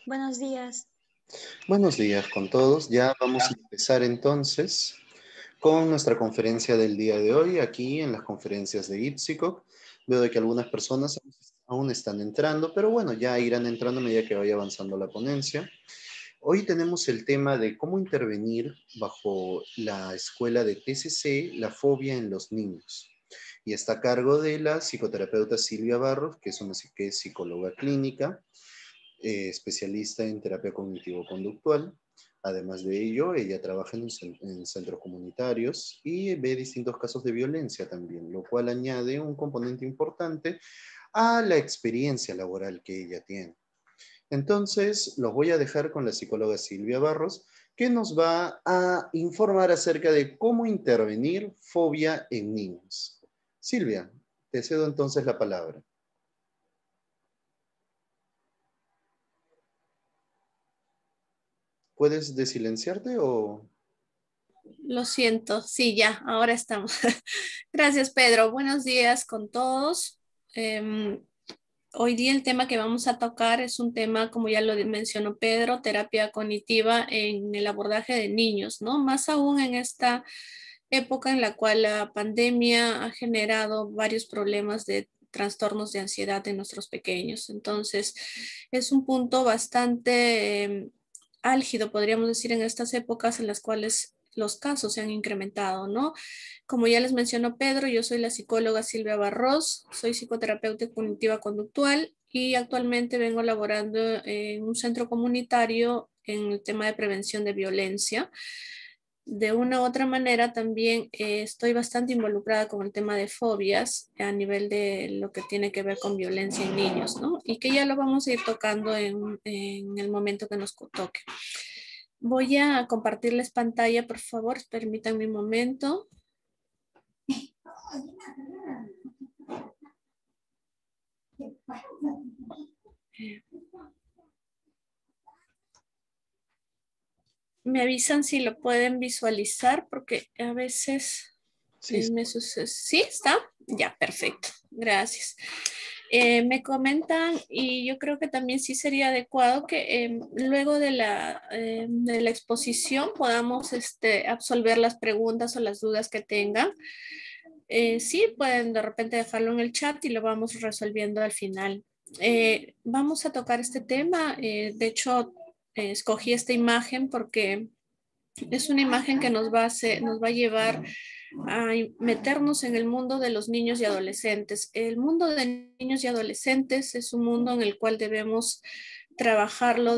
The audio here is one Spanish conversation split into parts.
Buenos días. Buenos días con todos. Ya vamos a empezar entonces con nuestra conferencia del día de hoy, aquí en las conferencias de Ipsico. Veo de que algunas personas aún están entrando, pero bueno, ya irán entrando a medida que vaya avanzando la ponencia. Hoy tenemos el tema de cómo intervenir bajo la escuela de TCC, la fobia en los niños. Y está a cargo de la psicoterapeuta Silvia Barros, que es psicóloga clínica, especialista en terapia cognitivo-conductual. Además de ello, ella trabaja en centros comunitarios y ve distintos casos de violencia también, lo cual añade un componente importante a la experiencia laboral que ella tiene. Entonces, los voy a dejar con la psicóloga Silvia Barros, que nos va a informar acerca de cómo intervenir fobia en niños. Silvia, te cedo entonces la palabra. ¿Puedes desilenciarte o...? Lo siento, sí, ya, ahora estamos. Gracias, Pedro. Buenos días con todos. Hoy día el tema que vamos a tocar es un tema, como ya lo mencionó Pedro, terapia cognitiva en el abordaje de niños, ¿no? Más aún en esta época en la cual la pandemia ha generado varios problemas de trastornos de ansiedad en nuestros pequeños. Entonces, es un punto bastante álgido, podríamos decir, en estas épocas en las cuales los casos se han incrementado, ¿no? Como ya les mencionó Pedro, yo soy la psicóloga Silvia Barros, soy psicoterapeuta cognitiva conductual y actualmente vengo laborando en un centro comunitario en el tema de prevención de violencia. De una u otra manera también estoy bastante involucrada con el tema de fobias a nivel de lo que tiene que ver con violencia en niños, ¿no? Y que ya lo vamos a ir tocando en el momento que nos toque. Voy a compartirles pantalla, por favor, permítanme un momento. Me avisan si lo pueden visualizar porque a veces Sí. me sucede. ¿Sí? ¿Está? Ya, perfecto. Gracias. Me comentan y yo creo que también sí sería adecuado que luego de la exposición podamos absolver las preguntas o las dudas que tengan. Sí, pueden de repente dejarlo en el chat y lo vamos resolviendo al final. Vamos a tocar este tema. De hecho, escogí esta imagen porque es una imagen que nos va a llevar a meternos en el mundo de los niños y adolescentes. El mundo de niños y adolescentes es un mundo en el cual debemos trabajarlo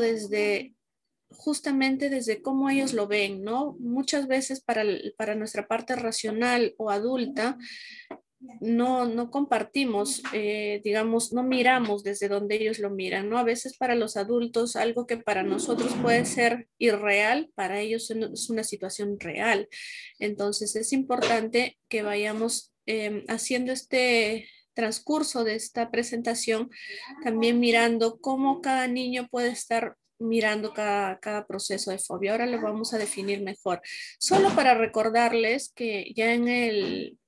justamente desde cómo ellos lo ven, ¿no? Muchas veces para nuestra parte racional o adulta, no compartimos, digamos, no miramos desde donde ellos lo miran, ¿no? A veces para los adultos algo que para nosotros puede ser irreal, para ellos es una situación real. Entonces es importante que vayamos haciendo este transcurso de esta presentación, también mirando cómo cada niño puede estar mirando cada proceso de fobia. Ahora lo vamos a definir mejor. Solo para recordarles que ya en el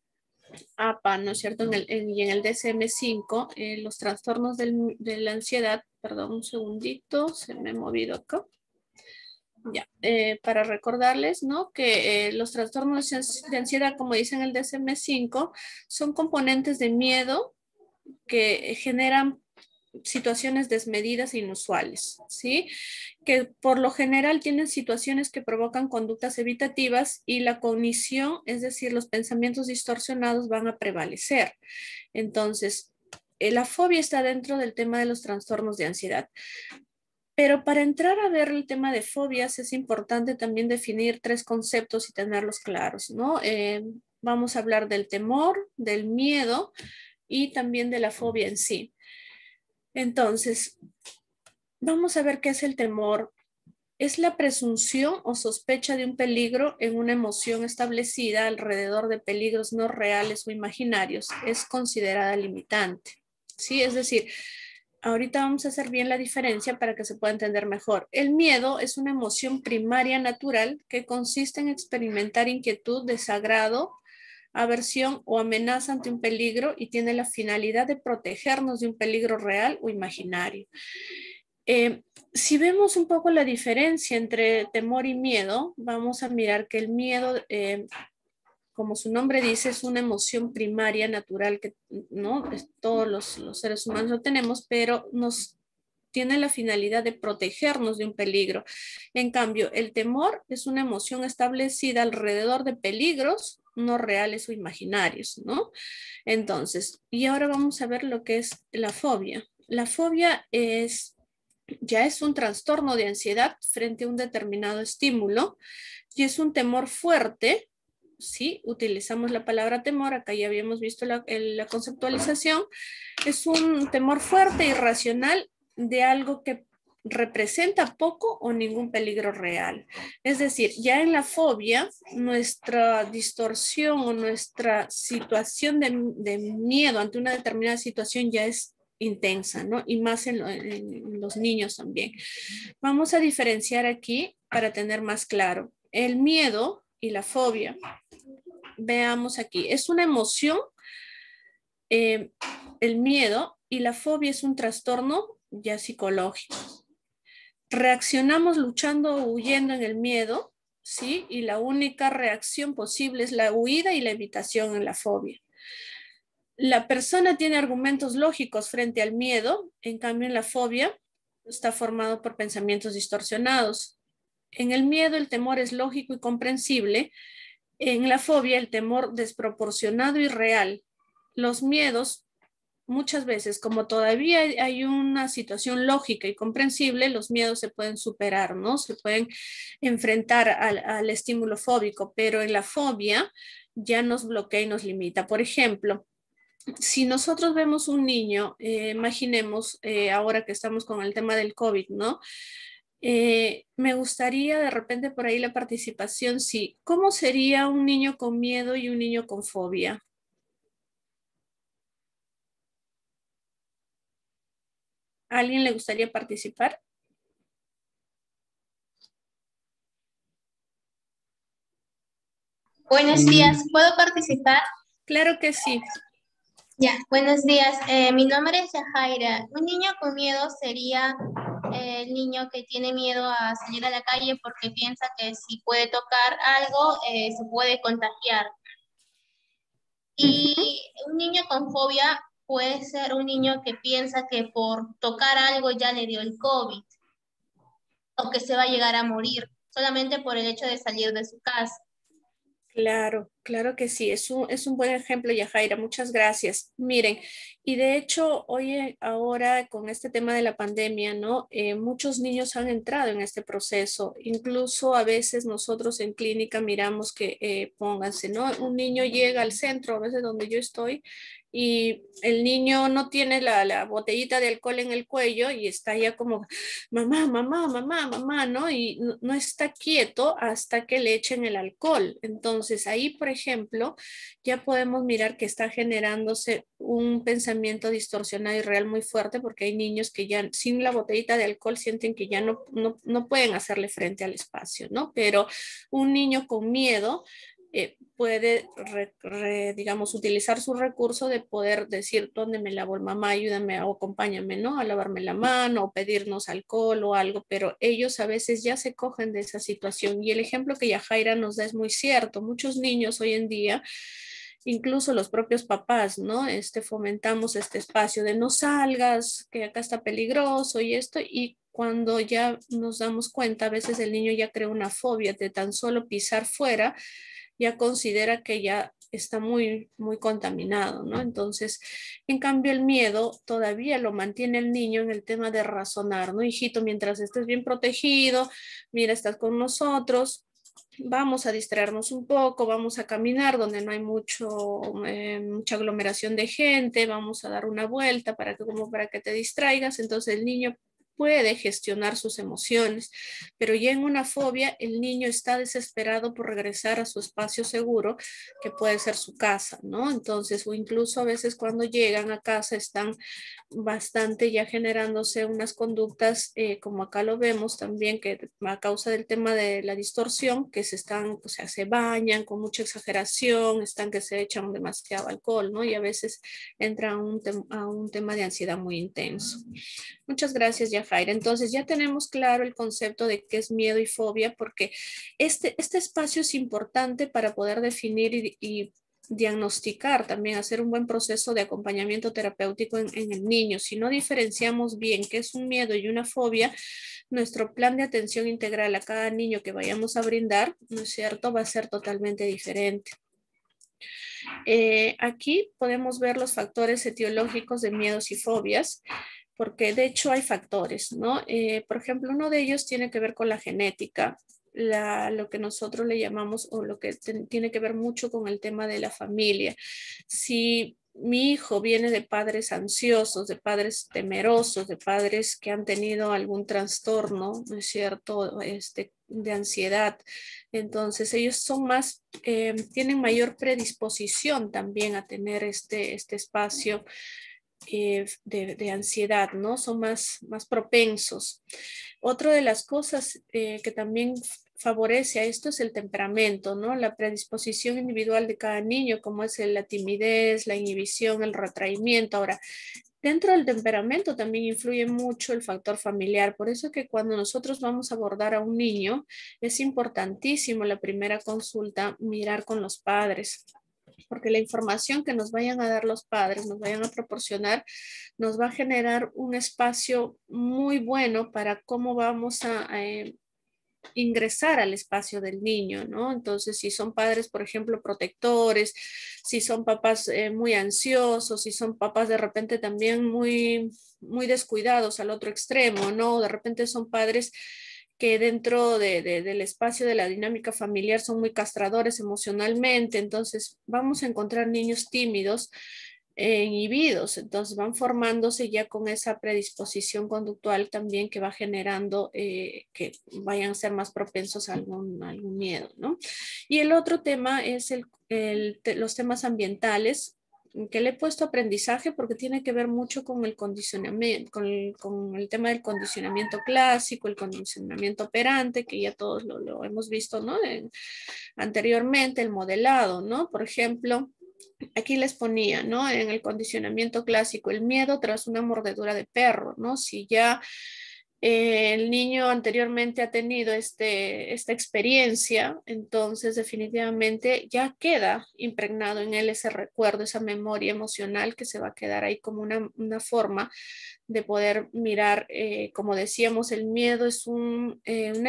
APA, ¿no es cierto? Y en el DSM-5, los trastornos de la ansiedad, perdón, un segundito, se me ha movido acá. Ya, para recordarles, ¿no? Que los trastornos de ansiedad, como dicen el DSM-5, son componentes de miedo que generan situaciones desmedidas e inusuales, ¿sí? Que por lo general tienen situaciones que provocan conductas evitativas y la cognición, es decir, los pensamientos distorsionados van a prevalecer. Entonces, la fobia está dentro del tema de los trastornos de ansiedad. Pero para entrar a ver el tema de fobias es importante también definir tres conceptos y tenerlos claros, ¿no? Vamos a hablar del temor, del miedo y también de la fobia en sí. Entonces, vamos a ver qué es el temor. Es la presunción o sospecha de un peligro en una emoción establecida alrededor de peligros no reales o imaginarios. Es considerada limitante. ¿Sí? Es decir, ahorita vamos a hacer bien la diferencia para que se pueda entender mejor. El miedo es una emoción primaria natural que consiste en experimentar inquietud, desagrado, aversión o amenaza ante un peligro y tiene la finalidad de protegernos de un peligro real o imaginario. Si vemos un poco la diferencia entre temor y miedo, vamos a mirar que el miedo, como su nombre dice, es una emoción primaria natural que no todos los seres humanos lo tenemos, pero nos tiene la finalidad de protegernos de un peligro. En cambio, el temor es una emoción establecida alrededor de peligros no reales o imaginarios, ¿no? Entonces, y ahora vamos a ver lo que es la fobia. La fobia ya es un trastorno de ansiedad frente a un determinado estímulo y es un temor fuerte. Sí, utilizamos la palabra temor, acá ya habíamos visto la conceptualización, es un temor fuerte, irracional de algo que representa poco o ningún peligro real. Es decir, ya en la fobia, nuestra distorsión o nuestra situación de miedo ante una determinada situación ya es intensa, ¿no? Y más en los niños también. Vamos a diferenciar aquí para tener más claro el miedo y la fobia. Veamos aquí, es una emoción, el miedo, y la fobia es un trastorno ya psicológico. Reaccionamos luchando o huyendo en el miedo, ¿sí? Y la única reacción posible es la huida y la evitación en la fobia. La persona tiene argumentos lógicos frente al miedo, en cambio en la fobia está formado por pensamientos distorsionados. En el miedo el temor es lógico y comprensible, en la fobia el temor desproporcionado y real. Los miedos muchas veces, como todavía hay una situación lógica y comprensible, los miedos se pueden superar, ¿no? Se pueden enfrentar al estímulo fóbico, pero en la fobia ya nos bloquea y nos limita. Por ejemplo, si nosotros vemos un niño, imaginemos ahora que estamos con el tema del COVID, ¿no? Me gustaría de repente por ahí la participación, sí. ¿Cómo sería un niño con miedo y un niño con fobia? ¿A alguien le gustaría participar? Buenos días, ¿puedo participar? Claro que sí. Ya, buenos días. Mi nombre es Yajaira. Un niño con miedo sería el niño que tiene miedo a salir a la calle porque piensa que si puede tocar algo, se puede contagiar. Y un niño con fobia puede ser un niño que piensa que por tocar algo ya le dio el COVID o que se va a llegar a morir solamente por el hecho de salir de su casa. Claro, claro que sí, es un buen ejemplo, Yajaira, muchas gracias. Miren, y de hecho, hoy, ahora con este tema de la pandemia, ¿no? Muchos niños han entrado en este proceso, incluso a veces nosotros en clínica miramos que, pónganse, ¿no? Un niño llega al centro, a veces donde yo estoy, y el niño no tiene la botellita de alcohol en el cuello y está ya como, mamá, mamá, mamá, mamá, ¿no? Y no está quieto hasta que le echen el alcohol. Entonces ahí, por ejemplo, ya podemos mirar que está generándose un pensamiento distorsionado y real muy fuerte porque hay niños que ya sin la botellita de alcohol sienten que ya no pueden hacerle frente al espacio, ¿no? Pero un niño con miedo puede, digamos, utilizar su recurso de poder decir, ¿dónde me lavo? Mamá, ayúdame o acompáñame, ¿no? A lavarme la mano o pedirnos alcohol o algo, pero ellos a veces ya se cogen de esa situación. Y el ejemplo que Yajaira nos da es muy cierto. Muchos niños hoy en día, incluso los propios papás, ¿no? Fomentamos este espacio de no salgas, que acá está peligroso y esto, y cuando ya nos damos cuenta, a veces el niño ya crea una fobia de tan solo pisar fuera, ya considera que ya está muy contaminado, ¿no? Entonces, en cambio, el miedo todavía lo mantiene el niño en el tema de razonar, ¿no? Hijito, mientras estés bien protegido, mira, estás con nosotros, vamos a distraernos un poco, vamos a caminar donde no hay mucha aglomeración de gente, vamos a dar una vuelta como para que te distraigas. Entonces el niño puede gestionar sus emociones, pero ya en una fobia el niño está desesperado por regresar a su espacio seguro, que puede ser su casa, ¿no? Entonces, o incluso a veces cuando llegan a casa están bastante ya generándose unas conductas, como acá lo vemos también, que a causa del tema de la distorsión, que o sea, se bañan con mucha exageración, están que se echan demasiado alcohol, ¿no? Y a veces entra a un tema de ansiedad muy intenso. Muchas gracias, Yajaira. Jaira. Entonces ya tenemos claro el concepto de qué es miedo y fobia, porque este espacio es importante para poder definir y diagnosticar, también hacer un buen proceso de acompañamiento terapéutico en el niño. Si no diferenciamos bien qué es un miedo y una fobia, nuestro plan de atención integral a cada niño que vayamos a brindar, ¿no es cierto?, va a ser totalmente diferente. Aquí podemos ver los factores etiológicos de miedos y fobias, porque de hecho hay factores, ¿no? Por ejemplo, uno de ellos tiene que ver con la genética, lo que nosotros le llamamos, o lo que tiene que ver mucho con el tema de la familia. Si mi hijo viene de padres ansiosos, de padres temerosos, de padres que han tenido algún trastorno, ¿no es cierto?, de ansiedad, entonces ellos son más, tienen mayor predisposición también a tener este espacio de ansiedad, ¿no? Son más propensos. Otra de las cosas que también favorece a esto es el temperamento, ¿no? La predisposición individual de cada niño, como es la timidez, la inhibición, el retraimiento. Ahora, dentro del temperamento también influye mucho el factor familiar. Por eso que cuando nosotros vamos a abordar a un niño, es importantísimo la primera consulta mirar con los padres, porque la información que nos vayan a dar los padres, nos vayan a proporcionar, nos va a generar un espacio muy bueno para cómo vamos a ingresar al espacio del niño, ¿no? Entonces, si son padres, por ejemplo, protectores, si son papás muy ansiosos, si son papás de repente también muy descuidados al otro extremo, ¿no? De repente son padres que dentro del espacio de la dinámica familiar son muy castradores emocionalmente, entonces vamos a encontrar niños tímidos, inhibidos, entonces van formándose ya con esa predisposición conductual también que va generando que vayan a ser más propensos a algún miedo, ¿no? Y el otro tema es los temas ambientales, que le he puesto aprendizaje porque tiene que ver mucho con el condicionamiento, con el tema del condicionamiento clásico, el condicionamiento operante, que ya todos lo hemos visto, ¿no? Anteriormente, el modelado, ¿no? Por ejemplo, aquí les ponía, ¿no? En el condicionamiento clásico, el miedo tras una mordedura de perro, ¿no? Si ya el niño anteriormente ha tenido esta experiencia, entonces definitivamente ya queda impregnado en él ese recuerdo, esa memoria emocional que se va a quedar ahí como una forma de poder mirar, como decíamos, el miedo es una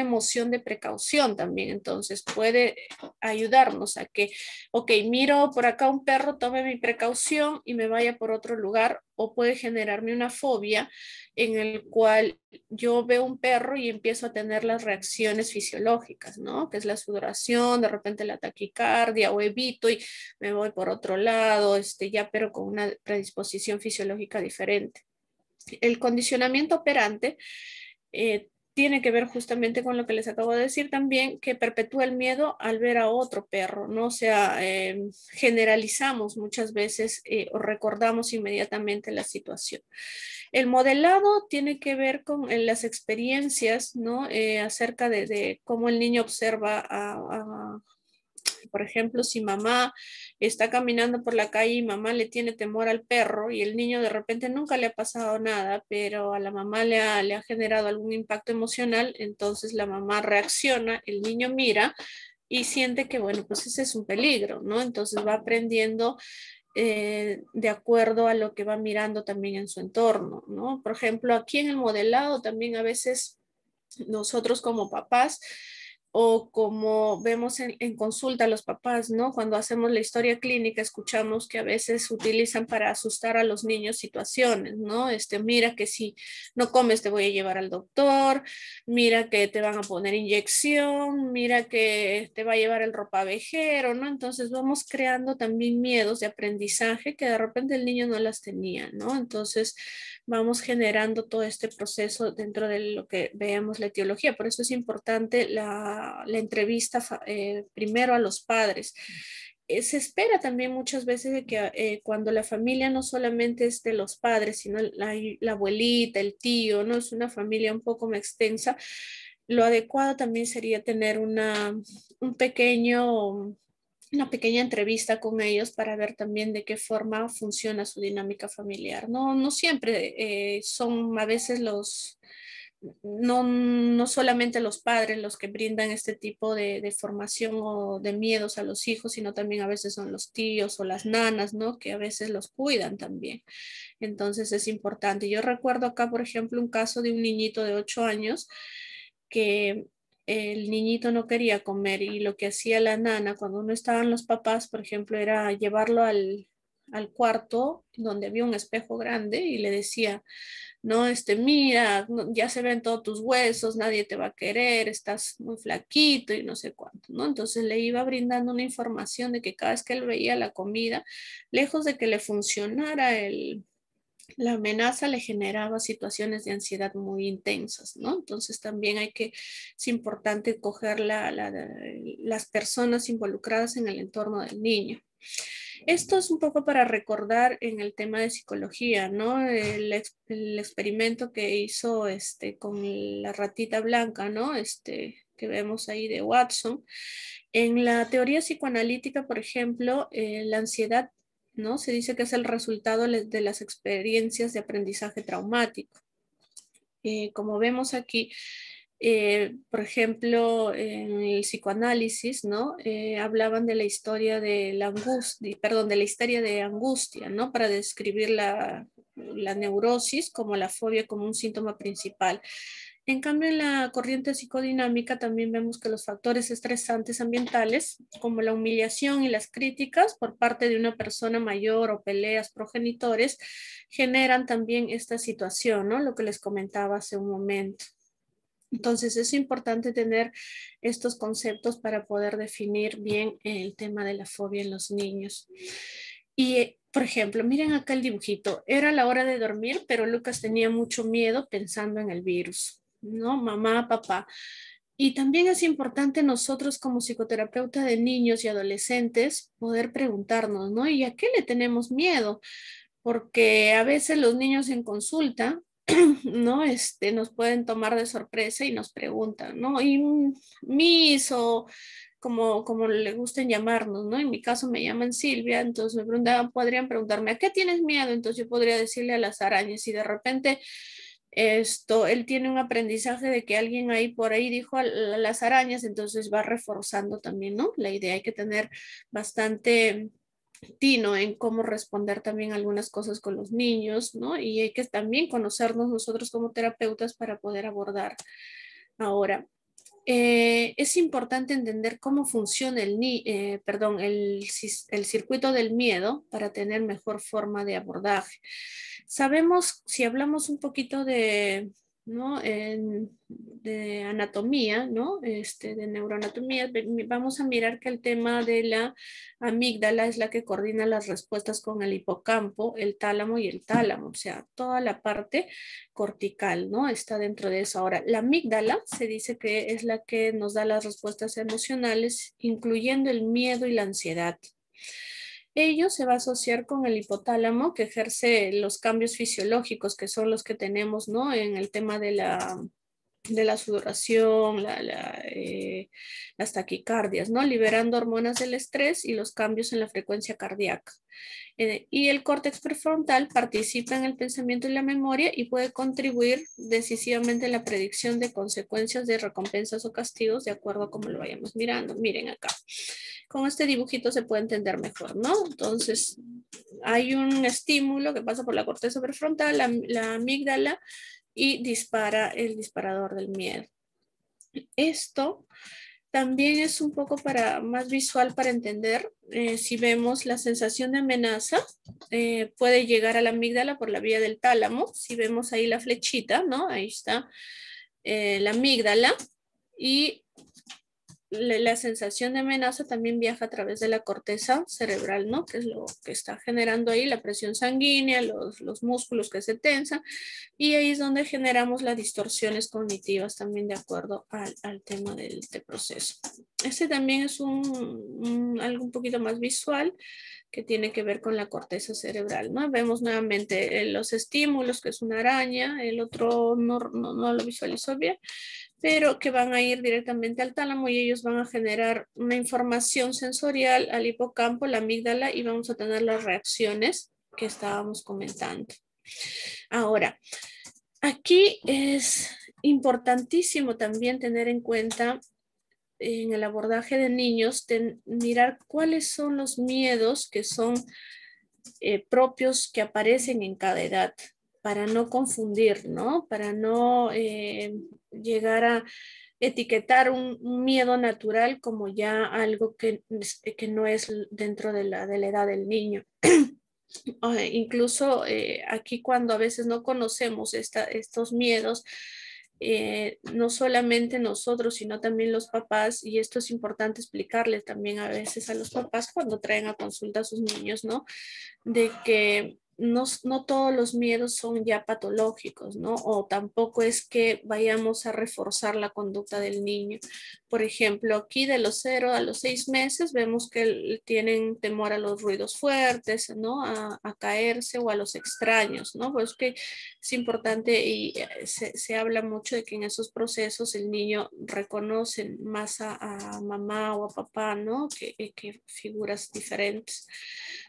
emoción de precaución también, entonces puede ayudarnos a que, ok, miro por acá un perro, tome mi precaución y me vaya por otro lugar, o puede generarme una fobia en el cual yo veo un perro y empiezo a tener las reacciones fisiológicas, ¿no? Que es la sudoración, de repente la taquicardia, o evito y me voy por otro lado, ya pero con una predisposición fisiológica diferente. El condicionamiento operante tiene que ver justamente con lo que les acabo de decir también, que perpetúa el miedo al ver a otro perro, ¿no? O sea, generalizamos muchas veces o recordamos inmediatamente la situación. El modelado tiene que ver con las experiencias, ¿no? Acerca de cómo el niño observa por ejemplo, si mamá está caminando por la calle y mamá le tiene temor al perro y el niño de repente nunca le ha pasado nada, pero a la mamá le ha generado algún impacto emocional, entonces la mamá reacciona, el niño mira y siente que, bueno, pues ese es un peligro, ¿no? Entonces va aprendiendo de acuerdo a lo que va mirando también en su entorno, ¿no? Por ejemplo, aquí en el modelado también a veces nosotros como papás o como vemos en consulta a los papás, ¿no? Cuando hacemos la historia clínica, escuchamos que a veces utilizan para asustar a los niños situaciones, ¿no? Mira que si no comes te voy a llevar al doctor, mira que te van a poner inyección, mira que te va a llevar el ropavejero, ¿no? Entonces vamos creando también miedos de aprendizaje que de repente el niño no las tenía, ¿no? Entonces vamos generando todo este proceso dentro de lo que veamos la etiología. Por eso es importante la entrevista primero a los padres. Se espera también muchas veces de que cuando la familia no solamente es de los padres, sino la abuelita, el tío, ¿no? Es una familia un poco más extensa. Lo adecuado también sería tener una pequeña entrevista con ellos para ver también de qué forma funciona su dinámica familiar. No siempre son a veces no solamente los padres los que brindan este tipo de formación o de miedos a los hijos, sino también a veces son los tíos o las nanas, ¿no? Que a veces los cuidan también. Entonces es importante. Yo recuerdo acá, por ejemplo, un caso de un niñito de 8 años que el niñito no quería comer y lo que hacía la nana cuando no estaban los papás, por ejemplo, era llevarlo al cuarto donde había un espejo grande y le decía, no, mira, ya se ven todos tus huesos, nadie te va a querer, estás muy flaquito y no sé cuánto, ¿no? Entonces le iba brindando una información de que cada vez que él veía la comida, lejos de que le funcionara la amenaza le generaba situaciones de ansiedad muy intensas, ¿no? Entonces también es importante coger las personas involucradas en el entorno del niño. Esto es un poco para recordar en el tema de psicología, ¿no? El experimento que hizo con la ratita blanca, ¿no? Que vemos ahí de Watson. En la teoría psicoanalítica, por ejemplo, la ansiedad, ¿no? Se dice que es el resultado de las experiencias de aprendizaje traumático. Como vemos aquí, por ejemplo, en el psicoanálisis, ¿no? Hablaban de la historia de la angustia, perdón, de la histeria de angustia, ¿no? Para describir la neurosis como la fobia como un síntoma principal. En cambio, en la corriente psicodinámica también vemos que los factores estresantes ambientales, como la humillación y las críticas por parte de una persona mayor o peleas progenitores, generan también esta situación, ¿no? Lo que les comentaba hace un momento. Entonces es importante tener estos conceptos para poder definir bien el tema de la fobia en los niños. Y, por ejemplo, miren acá el dibujito. Era la hora de dormir, pero Lucas tenía mucho miedo pensando en el virus, ¿no? Mamá, papá. Y también es importante nosotros como psicoterapeuta de niños y adolescentes poder preguntarnos, ¿no? ¿Y a qué le tenemos miedo? Porque a veces los niños en consulta, ¿no? Nos pueden tomar de sorpresa y nos preguntan, ¿no? Y Miss o como le gusten llamarnos, ¿no? En mi caso me llaman Silvia, entonces me preguntaban, podrían preguntarme, ¿a qué tienes miedo? Entonces yo podría decirle a las arañas y de repente él tiene un aprendizaje de que alguien ahí por ahí dijo a las arañas, entonces va reforzando también, ¿no? La idea hay que tener bastante tino en cómo responder también algunas cosas con los niños, ¿no? Y hay que también conocernos nosotros como terapeutas para poder abordar. Ahora, es importante entender cómo funciona el circuito del miedo para tener mejor forma de abordaje. Sabemos, si hablamos un poquito de, ¿no? De anatomía, ¿no? De neuroanatomía, vamos a mirar que el tema de la amígdala es la que coordina las respuestas con el hipocampo, el tálamo y el tálamo, o sea, toda la parte cortical, ¿no? Está dentro de eso. Ahora, la amígdala se dice que es la que nos da las respuestas emocionales, incluyendo el miedo y la ansiedad. Ello se va a asociar con el hipotálamo que ejerce los cambios fisiológicos que son los que tenemos, ¿no? En el tema de la sudoración, las taquicardias, ¿no? Liberando hormonas del estrés y los cambios en la frecuencia cardíaca. Y el córtex prefrontal participa en el pensamiento y la memoria y puede contribuir decisivamente en la predicción de consecuencias de recompensas o castigos de acuerdo a cómo lo vayamos mirando. Miren acá. Con este dibujito se puede entender mejor, ¿no? Entonces, hay un estímulo que pasa por la corteza prefrontal, la amígdala, y dispara el disparador del miedo. Esto también es un poco más visual para entender. Si vemos la sensación de amenaza, puede llegar a la amígdala por la vía del tálamo. Si vemos ahí la flechita, ¿no? Ahí está la amígdala y la sensación de amenaza también viaja a través de la corteza cerebral, ¿no? Que es lo que está generando ahí la presión sanguínea, los músculos que se tensan, y ahí es donde generamos las distorsiones cognitivas también de acuerdo al tema del proceso. Este también es algo un poquito más visual que tiene que ver con la corteza cerebral, ¿no? Vemos nuevamente los estímulos, que es una araña, el otro no lo visualizó bien, pero que van a ir directamente al tálamo y ellos van a generar una información sensorial al hipocampo, la amígdala, y vamos a tener las reacciones que estábamos comentando. Ahora, aquí es Importantísimo también tener en cuenta en el abordaje de niños, mirar cuáles son los miedos que son propios que aparecen en cada edad, para no confundir, ¿no? Para no llegar a etiquetar un miedo natural como ya algo que no es dentro de la edad del niño. Incluso aquí cuando a veces no conocemos estos miedos, no solamente nosotros, sino también los papás, y esto es importante explicarles también a veces a los papás cuando traen a consulta a sus niños, ¿no? De que no todos los miedos son ya patológicos, ¿no? O tampoco es que vayamos a reforzar la conducta del niño. Por ejemplo, aquí de los 0 a los 6 meses vemos que tienen temor a los ruidos fuertes, ¿no? A caerse o a los extraños, ¿no? Pues que es importante y se habla mucho de que en esos procesos el niño reconoce más a mamá o a papá, ¿no? Que figuras diferentes.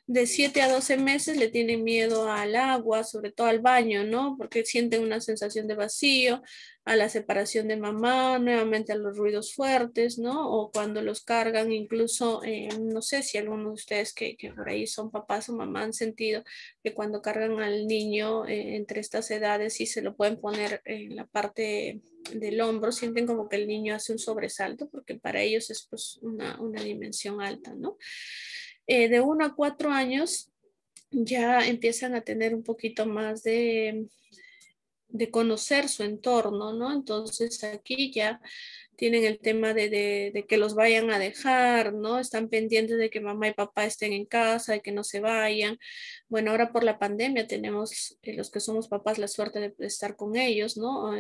De 7 a 12 meses le tienen miedo al agua, sobre todo al baño, ¿no? Porque sienten una sensación de vacío, a la separación de mamá, nuevamente a los ruidos fuertes, ¿no? O cuando los cargan, incluso, no sé si algunos de ustedes que por ahí son papás o mamá han sentido que cuando cargan al niño entre estas edades y se lo pueden poner en la parte del hombro, sienten como que el niño hace un sobresalto, porque para ellos es pues una dimensión alta, ¿no? De 1 a 4 años ya empiezan a tener un poquito más de conocer su entorno, ¿no? Entonces aquí ya tienen el tema de que los vayan a dejar, ¿no? Están pendientes de que mamá y papá estén en casa, de que no se vayan. Bueno, ahora por la pandemia tenemos los que somos papás la suerte de estar con ellos, ¿no?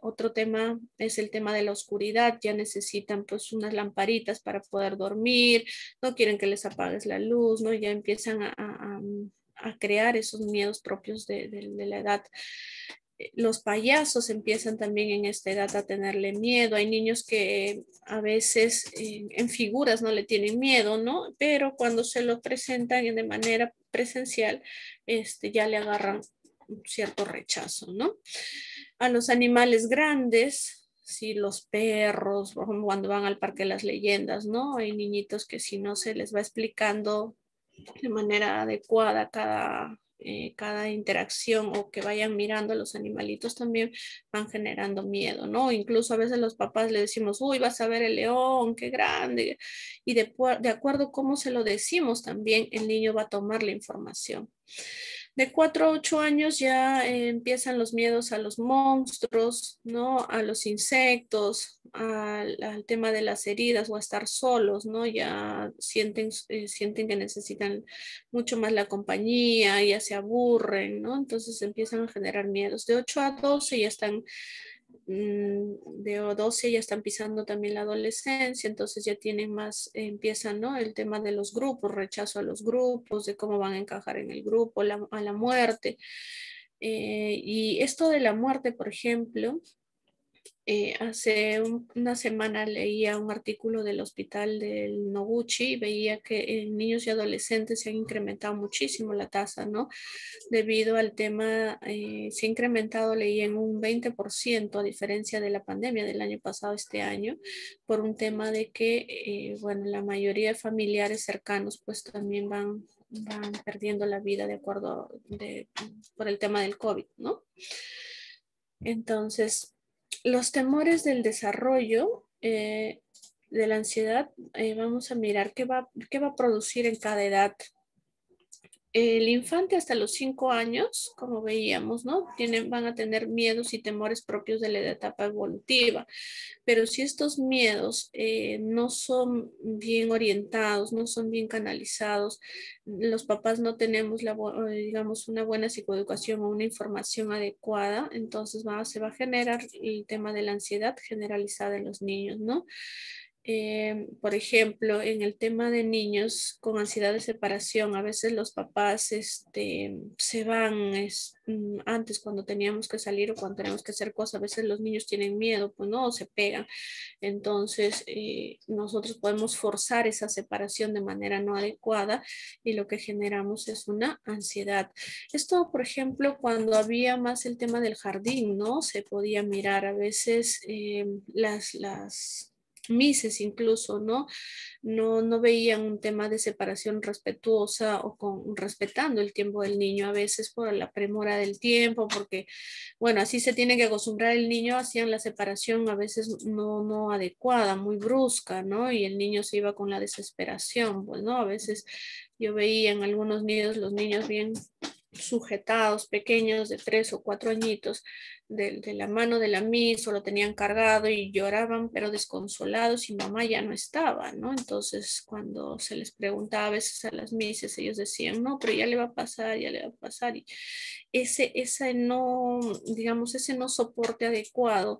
Otro tema es el tema de la oscuridad, ya necesitan pues unas lamparitas para poder dormir, no quieren que les apagues la luz, ¿no? Ya empiezan a crear esos miedos propios de la edad. Los payasos empiezan también en esta edad a tenerle miedo. Hay niños que a veces en figuras no le tienen miedo, ¿no? Pero cuando se lo presentan de manera presencial, ya le agarran un cierto rechazo, ¿no? A los animales grandes, sí, los perros, por ejemplo, cuando van al Parque de las Leyendas, ¿no? Hay niñitos que si no se les va explicando de manera adecuada cada interacción o que vayan mirando a los animalitos también van generando miedo, ¿no? Incluso a veces los papás le decimos, uy, vas a ver el león, qué grande, y de acuerdo a cómo se lo decimos también el niño va a tomar la información. De 4 a 8 años ya empiezan los miedos a los monstruos, ¿no? A los insectos, al tema de las heridas o a estar solos, ¿no? Ya sienten que necesitan mucho más la compañía, ya se aburren, ¿no? Entonces empiezan a generar miedos. De 8 a 12 ya están de 12 ya están pisando también la adolescencia, entonces ya tienen más, empiezan, ¿no? El tema de los grupos, rechazo a los grupos, de cómo van a encajar en el grupo, a la muerte. Y esto de la muerte, por ejemplo, hace una semana leía un artículo del hospital del Noguchi y veía que en niños y adolescentes se ha incrementado muchísimo la tasa, ¿no? Debido al tema, se ha incrementado, leí en un 20% a diferencia de la pandemia del año pasado, este año, por un tema de que, bueno, la mayoría de familiares cercanos pues también van perdiendo la vida de acuerdo por el tema del COVID, ¿no? Entonces, los temores del desarrollo de la ansiedad, vamos a mirar qué va a producir en cada edad. El infante hasta los 5 años, como veíamos, ¿no? Van a tener miedos y temores propios de la etapa evolutiva, pero si estos miedos no son bien orientados, no son bien canalizados, los papás no tenemos, digamos, una buena psicoeducación o una información adecuada, entonces se va a generar el tema de la ansiedad generalizada en los niños, ¿no? Por ejemplo, en el tema de niños con ansiedad de separación, a veces los papás se van antes cuando teníamos que salir o cuando tenemos que hacer cosas, a veces los niños tienen miedo, pues no, o se pegan. Entonces, nosotros podemos forzar esa separación de manera no adecuada y lo que generamos es una ansiedad. Esto, por ejemplo, cuando había más el tema del jardín, ¿no? Se podía mirar a veces las mises incluso, ¿no? No veían un tema de separación respetuosa o respetando el tiempo del niño, a veces por la premura del tiempo, porque, bueno, así se tiene que acostumbrar el niño, hacían la separación a veces no adecuada, muy brusca, ¿no? Y el niño se iba con la desesperación, pues, ¿no? A veces yo veía en algunos nidos los niños bien sujetados, pequeños de 3 o 4 añitos, de la mano de la Miss, o lo tenían cargado y lloraban, pero desconsolados y mamá ya no estaba, ¿no? Entonces, cuando se les preguntaba a veces a las Misses, ellos decían, no, pero ya le va a pasar, ya le va a pasar. Y ese no, digamos, ese no soporte adecuado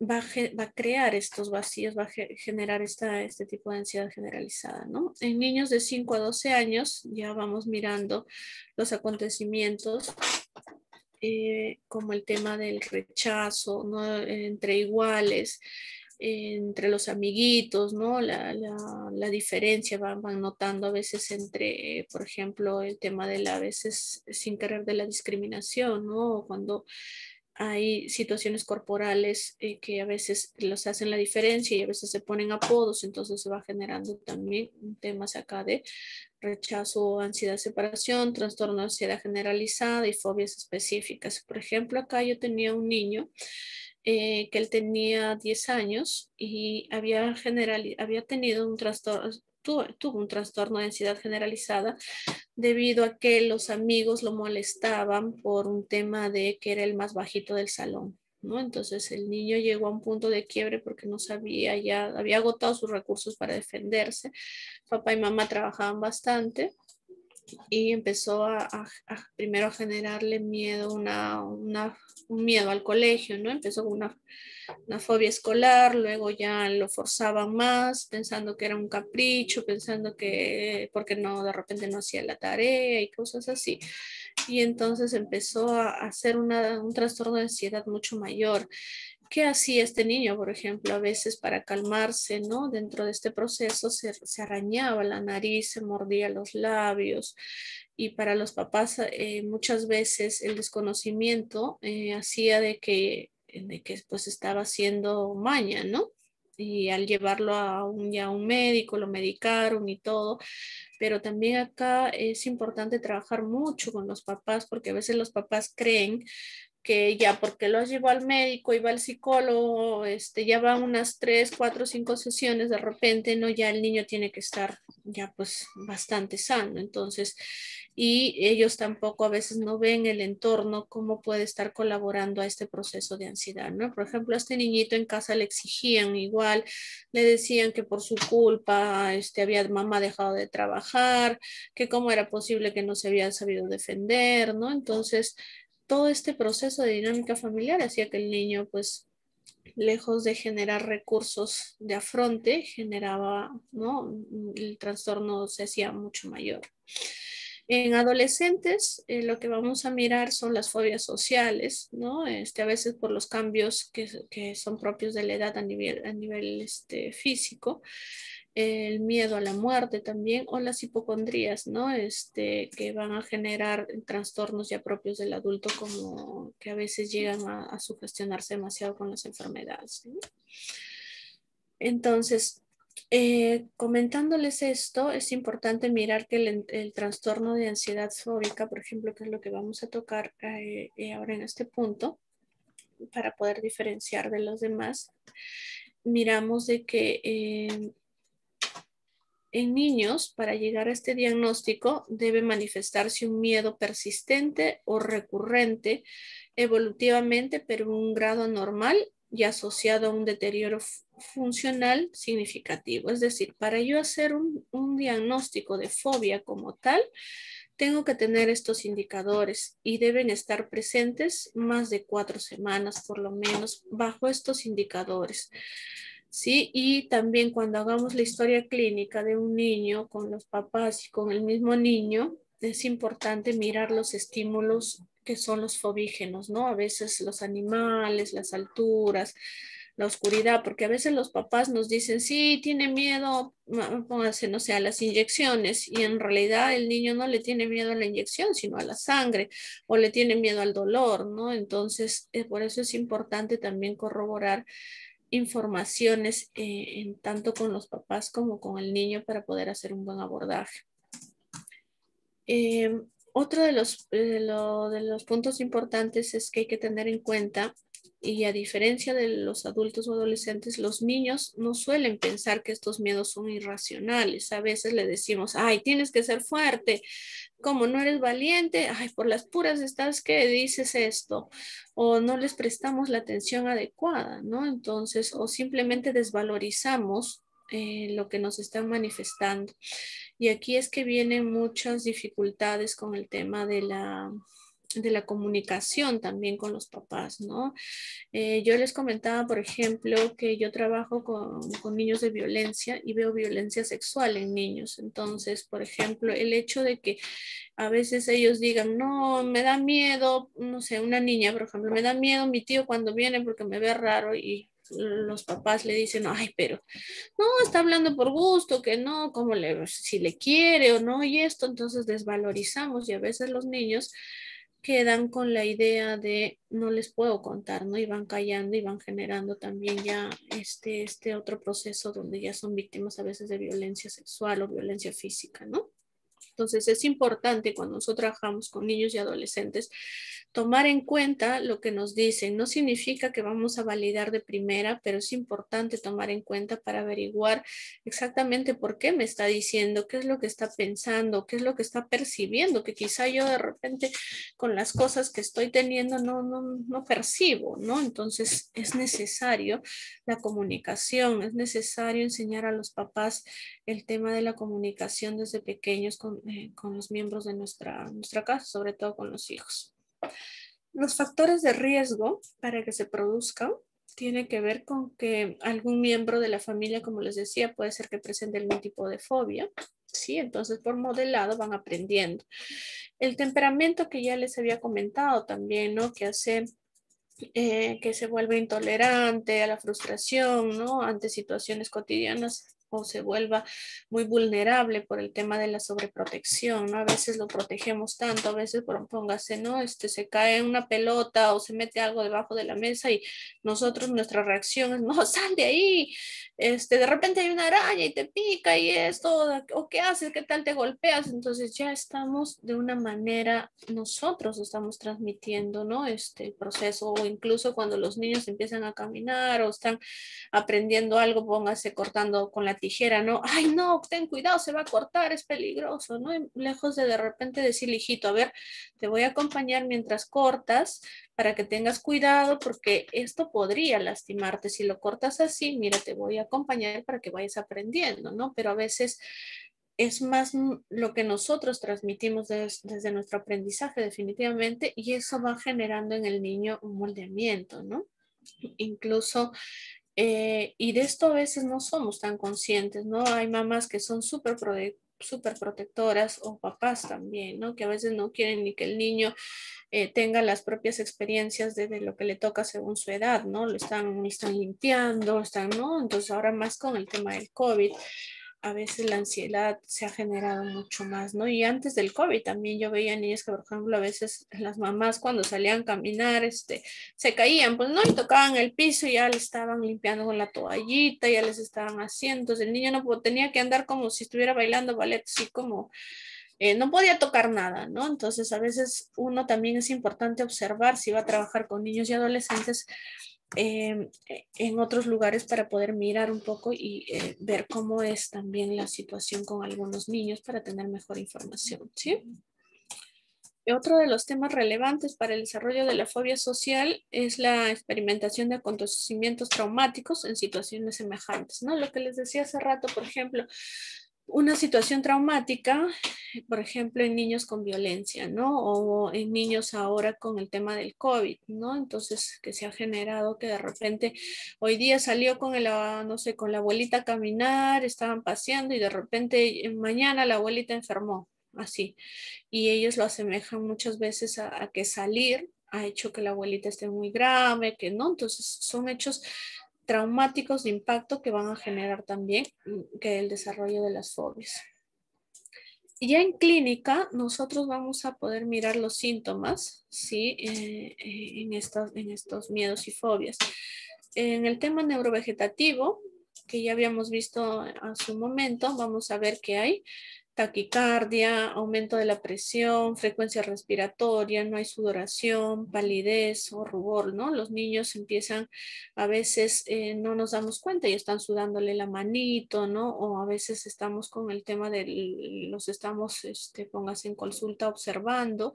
va a crear estos vacíos, va a generar este tipo de ansiedad generalizada, ¿no? En niños de 5 a 12 años ya vamos mirando los acontecimientos como el tema del rechazo, ¿no? Entre iguales, entre los amiguitos, ¿no? La diferencia van notando a veces entre, por ejemplo, el tema de a veces sin querer de la discriminación, ¿no? Cuando hay situaciones corporales que a veces los hacen la diferencia y a veces se ponen apodos, entonces se va generando también temas acá de rechazo, ansiedad de separación, trastorno de ansiedad generalizada y fobias específicas. Por ejemplo, acá yo tenía un niño que él tenía 10 años y había tenido un trastorno, tuvo un trastorno de ansiedad generalizada debido a que los amigos lo molestaban por un tema de que era el más bajito del salón, ¿no? Entonces el niño llegó a un punto de quiebre porque no sabía, ya había agotado sus recursos para defenderse. Papá y mamá trabajaban bastante y empezó primero a generarle miedo, un miedo al colegio, ¿no? Empezó con una fobia escolar, luego ya lo forzaban más, pensando que era un capricho, pensando que porque no, de repente no hacía la tarea y cosas así. Y entonces empezó a hacer un trastorno de ansiedad mucho mayor. ¿Qué hacía este niño, por ejemplo? A veces para calmarse, ¿no? Dentro de este proceso se arañaba la nariz, se mordía los labios. Y para los papás muchas veces el desconocimiento hacía de que pues estaba haciendo maña, ¿no? Y al llevarlo ya a un médico, lo medicaron y todo, pero también acá es importante trabajar mucho con los papás porque a veces los papás creen que ya porque lo llevó al médico y va al psicólogo, ya va unas 3, 4, 5 sesiones de repente, ¿no? Ya el niño tiene que estar ya pues bastante sano. Entonces, y ellos tampoco a veces no ven el entorno, cómo puede estar colaborando a este proceso de ansiedad, ¿no? Por ejemplo, a este niñito en casa le exigían igual, le decían que por su culpa, había mamá dejado de trabajar, que cómo era posible que no se había sabido defender, ¿no? Entonces, todo este proceso de dinámica familiar hacía que el niño, pues, lejos de generar recursos de afronte, generaba, ¿no? El trastorno se hacía mucho mayor. En adolescentes, lo que vamos a mirar son las fobias sociales, ¿no? A veces por los cambios que son propios de la edad a nivel físico, el miedo a la muerte también, o las hipocondrías, ¿no? Que van a generar trastornos ya propios del adulto, como que a veces llegan a sugestionarse demasiado con las enfermedades, ¿no? Entonces, comentándoles esto, es importante mirar que el trastorno de ansiedad fóbica, por ejemplo, que es lo que vamos a tocar ahora en este punto, para poder diferenciar de los demás, miramos de que en niños, para llegar a este diagnóstico, debe manifestarse un miedo persistente o recurrente evolutivamente, pero en un grado normal y asociado a un deterioro funcional significativo. Es decir, para yo hacer un diagnóstico de fobia como tal, tengo que tener estos indicadores y deben estar presentes más de 4 semanas por lo menos bajo estos indicadores. ¿sí? Y también cuando hagamos la historia clínica de un niño con los papás y con el mismo niño, es importante mirar los estímulos que son los fobígenos, ¿no? A veces los animales, las alturas, la oscuridad, porque a veces los papás nos dicen, sí, tiene miedo, póngase, no sé, a las inyecciones, y en realidad el niño no le tiene miedo a la inyección, sino a la sangre, o le tiene miedo al dolor, ¿no? Entonces, por eso es importante también corroborar informaciones tanto con los papás como con el niño para poder hacer un buen abordaje. Eh, Otro de los puntos importantes es que hay que tener en cuenta, y a diferencia de los adultos o adolescentes, los niños no suelen pensar que estos miedos son irracionales. A veces le decimos, ay, tienes que ser fuerte, como no eres valiente, ay, por las puras estás que dices esto, o no les prestamos la atención adecuada, ¿no? Entonces, o simplemente desvalorizamos lo que nos están manifestando. Y aquí es que vienen muchas dificultades con el tema de la comunicación también con los papás, ¿no? Yo les comentaba, por ejemplo, que yo trabajo con niños de violencia y veo violencia sexual en niños. Entonces, por ejemplo, el hecho de que a veces ellos digan, no, me da miedo, no sé, una niña, por ejemplo, me da miedo mi tío cuando viene porque me ve raro, y los papás le dicen, ay, pero no, está hablando por gusto, que no, como le, si le quiere o no, y esto, entonces desvalorizamos, y a veces los niños quedan con la idea de no les puedo contar, ¿no? Y van callando y van generando también ya este otro proceso donde ya son víctimas a veces de violencia sexual o violencia física, ¿no? Entonces es importante cuando nosotros trabajamos con niños y adolescentes tomar en cuenta lo que nos dicen. No significa que vamos a validar de primera, pero es importante tomar en cuenta para averiguar exactamente por qué me está diciendo, qué es lo que está pensando, qué es lo que está percibiendo, que quizá yo de repente con las cosas que estoy teniendo no percibo, ¿no? Entonces es necesario la comunicación, es necesario enseñar a los papás el tema de la comunicación desde pequeños con los miembros de nuestra casa, sobre todo con los hijos. Los factores de riesgo para que se produzcan tiene que ver con que algún miembro de la familia, como les decía, puede ser que presente algún tipo de fobia, ¿sí? Entonces, por modelado van aprendiendo. El temperamento que ya les había comentado también, ¿no? Que hace que se vuelve intolerante a la frustración, ¿no? Ante situaciones cotidianas, o se vuelva muy vulnerable por el tema de la sobreprotección, ¿no? A veces lo protegemos tanto, a veces, póngase, ¿no? Se cae una pelota o se mete algo debajo de la mesa y nosotros, nuestra reacción es, no, sal de ahí, de repente hay una araña y te pica y esto, o qué haces, qué tal te golpeas, entonces ya estamos de una manera, nosotros estamos transmitiendo, ¿no? Este proceso, o incluso cuando los niños empiezan a caminar o están aprendiendo algo, póngase cortando con la tijera, ¿no? Ay, no, ten cuidado, se va a cortar, es peligroso, ¿no? Y lejos de repente decirle, hijito, a ver, te voy a acompañar mientras cortas para que tengas cuidado porque esto podría lastimarte. Si lo cortas así, mira, te voy a acompañar para que vayas aprendiendo, ¿no? Pero a veces es más lo que nosotros transmitimos desde nuestro aprendizaje definitivamente, y eso va generando en el niño un moldeamiento, ¿no? Incluso y de esto a veces no somos tan conscientes, ¿no? Hay mamás que son súper protectoras, o papás también, ¿no? Que a veces no quieren ni que el niño tenga las propias experiencias de lo que le toca según su edad, ¿no? Están limpiando, ¿no? Entonces ahora más con el tema del COVID, a veces la ansiedad se ha generado mucho más, ¿no? Y antes del COVID también yo veía niñas que, por ejemplo, a veces las mamás cuando salían a caminar, se caían, pues, ¿no? Y tocaban el piso y ya le estaban limpiando con la toallita, ya les estaban haciendo, entonces el niño no tenía que andar como si estuviera bailando ballet, así como no podía tocar nada, ¿no? Entonces, a veces uno también es importante observar si va a trabajar con niños y adolescentes en otros lugares para poder mirar un poco y ver cómo es también la situación con algunos niños para tener mejor información, ¿sí? Y otro de los temas relevantes para el desarrollo de la fobia social es la experimentación de acontecimientos traumáticos en situaciones semejantes, ¿no? Lo que les decía hace rato, por ejemplo, una situación traumática, por ejemplo, en niños con violencia, ¿no? O en niños ahora con el tema del COVID, ¿no? Entonces, que se ha generado que de repente hoy día salió con no sé, con la abuelita a caminar, estaban paseando y de repente mañana la abuelita enfermó, así. Y ellos lo asemejan muchas veces a que salir ha hecho que la abuelita esté muy grave, que no. Entonces, son hechos traumáticos de impacto que van a generar también que el desarrollo de las fobias. Y ya en clínica, nosotros vamos a poder mirar los síntomas, ¿sí? En estos miedos y fobias. En el tema neurovegetativo, que ya habíamos visto a su momento, vamos a ver que hay taquicardia, aumento de la presión, frecuencia respiratoria, no hay sudoración, palidez o rubor, ¿no? Los niños empiezan, a veces no nos damos cuenta y están sudándole la manito, ¿no? O a veces estamos con el tema los estamos, póngase en consulta observando,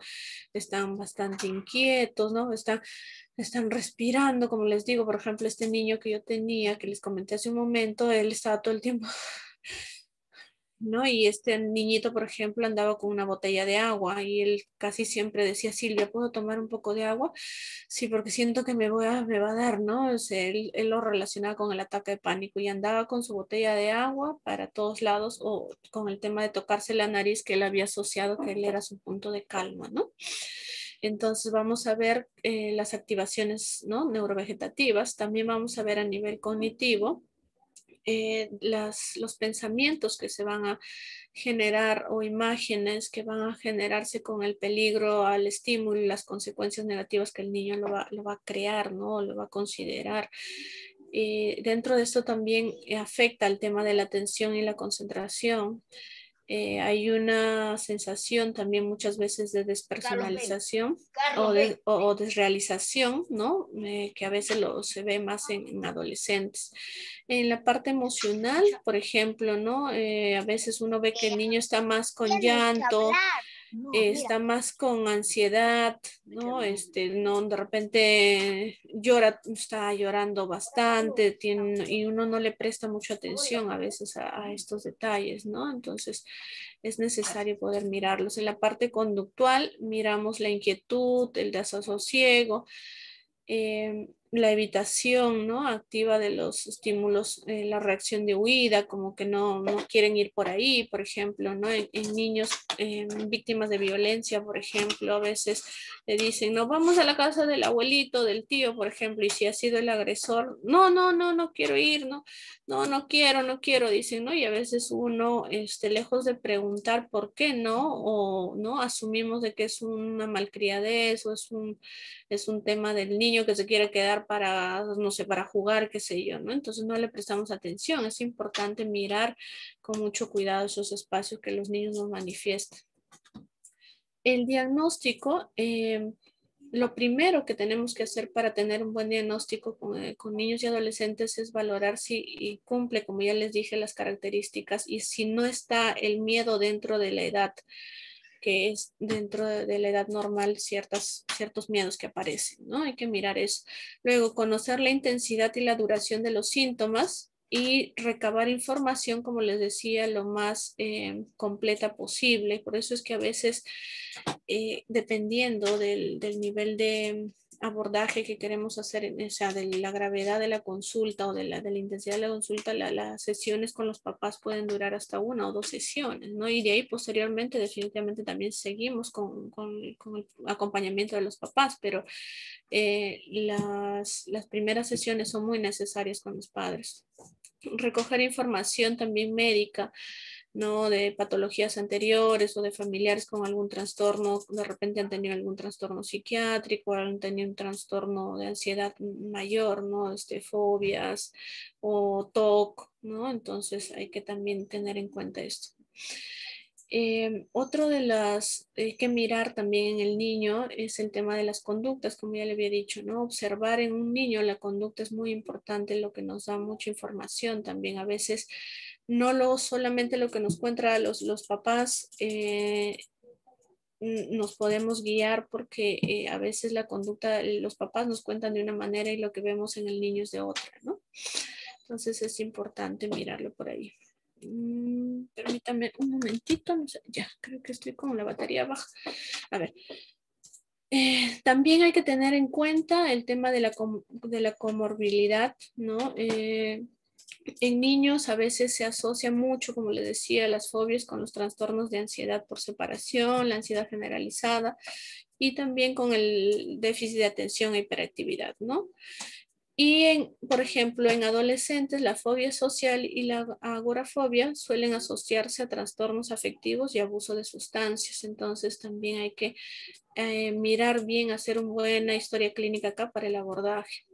están bastante inquietos, ¿no? Están respirando, como les digo, por ejemplo, este niño que yo tenía, que les comenté hace un momento, él estaba todo el tiempo, ¿no? Y este niñito, por ejemplo, andaba con una botella de agua y él casi siempre decía, Silvia, ¿puedo tomar un poco de agua? Sí, porque siento que me va a dar, ¿no? O sea, él lo relacionaba con el ataque de pánico y andaba con su botella de agua para todos lados o con el tema de tocarse la nariz que él había asociado que él era su punto de calma, ¿no? Entonces vamos a ver las activaciones, ¿no? Neurovegetativas, también vamos a ver a nivel cognitivo los pensamientos que se van a generar o imágenes que van a generarse con el peligro al estímulo y las consecuencias negativas que el niño lo va a crear, ¿no? Lo va a considerar. Dentro de esto también afecta el tema de la atención y la concentración. Hay una sensación también muchas veces de despersonalización o desrealización, ¿no? Que a veces se ve más en adolescentes. En la parte emocional, por ejemplo, ¿no? A veces uno ve que el niño está más con llanto, está más con ansiedad, ¿no? No, de repente llora, está llorando bastante, y uno no le presta mucha atención a veces a estos detalles, ¿no? Entonces es necesario poder mirarlos. En la parte conductual miramos la inquietud, el desasosiego, la evitación, ¿no? Activa de los estímulos, la reacción de huida, como que no quieren ir por ahí, por ejemplo, ¿no? En niños víctimas de violencia, por ejemplo, a veces le dicen, no, vamos a la casa del abuelito, del tío, por ejemplo, y si ha sido el agresor, no quiero ir, no quiero, dicen, ¿no? Y a veces uno, lejos de preguntar por qué no, o no, asumimos de que es una malcriadez o es un tema del niño que se quiere quedar para, no sé, para jugar, qué sé yo, ¿no? Entonces no le prestamos atención. Es importante mirar con mucho cuidado esos espacios que los niños nos manifiestan. El diagnóstico, lo primero que tenemos que hacer para tener un buen diagnóstico con niños y adolescentes es valorar si cumple, como ya les dije, las características y si no está el miedo dentro de la edad, que es dentro de la edad normal ciertos miedos que aparecen, ¿no? Hay que mirar eso. Luego, conocer la intensidad y la duración de los síntomas y recabar información, como les decía, lo más completa posible. Por eso es que a veces, dependiendo del nivel de abordaje que queremos hacer, o sea, de la gravedad de la consulta o de la intensidad de la consulta, las sesiones con los papás pueden durar hasta 1 o 2 sesiones, ¿no? Y de ahí posteriormente definitivamente también seguimos con el acompañamiento de los papás, pero las primeras sesiones son muy necesarias con los padres. Recoger información también médica, ¿no? De patologías anteriores o de familiares con algún trastorno, de repente han tenido algún trastorno psiquiátrico, han tenido un trastorno de ansiedad mayor, ¿no? Fobias o TOC, ¿no? Entonces hay que también tener en cuenta esto. Otro de las que mirar también en el niño es el tema de las conductas, como ya le había dicho, ¿no? Observar en un niño la conducta es muy importante, lo que nos da mucha información también. A veces no solamente lo que nos cuentan los papás, nos podemos guiar porque a veces la conducta, los papás nos cuentan de una manera y lo que vemos en el niño es de otra, ¿no? Entonces es importante mirarlo por ahí. Permítame un momentito, no sé, ya, creo que estoy con la batería baja. A ver. También hay que tener en cuenta el tema de la comorbilidad, ¿no? En niños a veces se asocia mucho, como les decía, las fobias con los trastornos de ansiedad por separación, la ansiedad generalizada y también con el déficit de atención e hiperactividad, ¿no? Y, por ejemplo, en adolescentes, la fobia social y la agorafobia suelen asociarse a trastornos afectivos y abuso de sustancias. Entonces, también hay que mirar bien, hacer una buena historia clínica acá para el abordaje.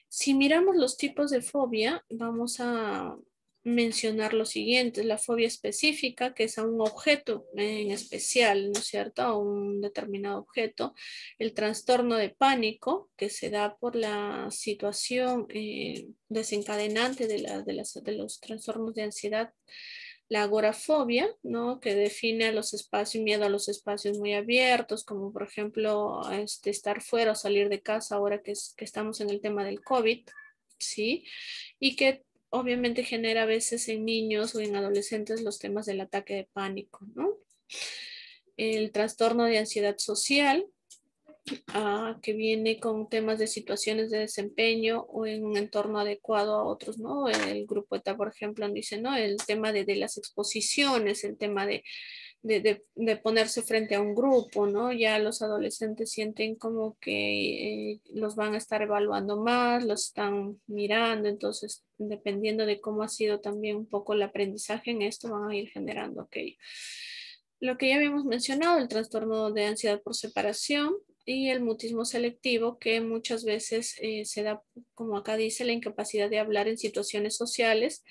Si miramos los tipos de fobia, vamos a mencionar los siguientes. La fobia específica, que es a un objeto en especial, ¿no es cierto? A un determinado objeto. El trastorno de pánico, que se da por la situación desencadenante de los trastornos de ansiedad. La agorafobia, ¿no? Que define a los espacios, miedo a los espacios muy abiertos, como por ejemplo estar fuera o salir de casa ahora que estamos en el tema del COVID, ¿sí? Y que obviamente genera a veces en niños o en adolescentes los temas del ataque de pánico, ¿no? El trastorno de ansiedad social, que viene con temas de situaciones de desempeño o en un entorno adecuado a otros, ¿no? El grupo ETA, por ejemplo, dice, ¿no? El tema de las exposiciones, el tema de ponerse frente a un grupo, ¿no? Ya los adolescentes sienten como que los van a estar evaluando más, los están mirando, entonces dependiendo de cómo ha sido también un poco el aprendizaje en esto, van a ir generando aquello. Lo que ya habíamos mencionado, el trastorno de ansiedad por separación y el mutismo selectivo, que muchas veces se da, como acá dice, la incapacidad de hablar en situaciones sociales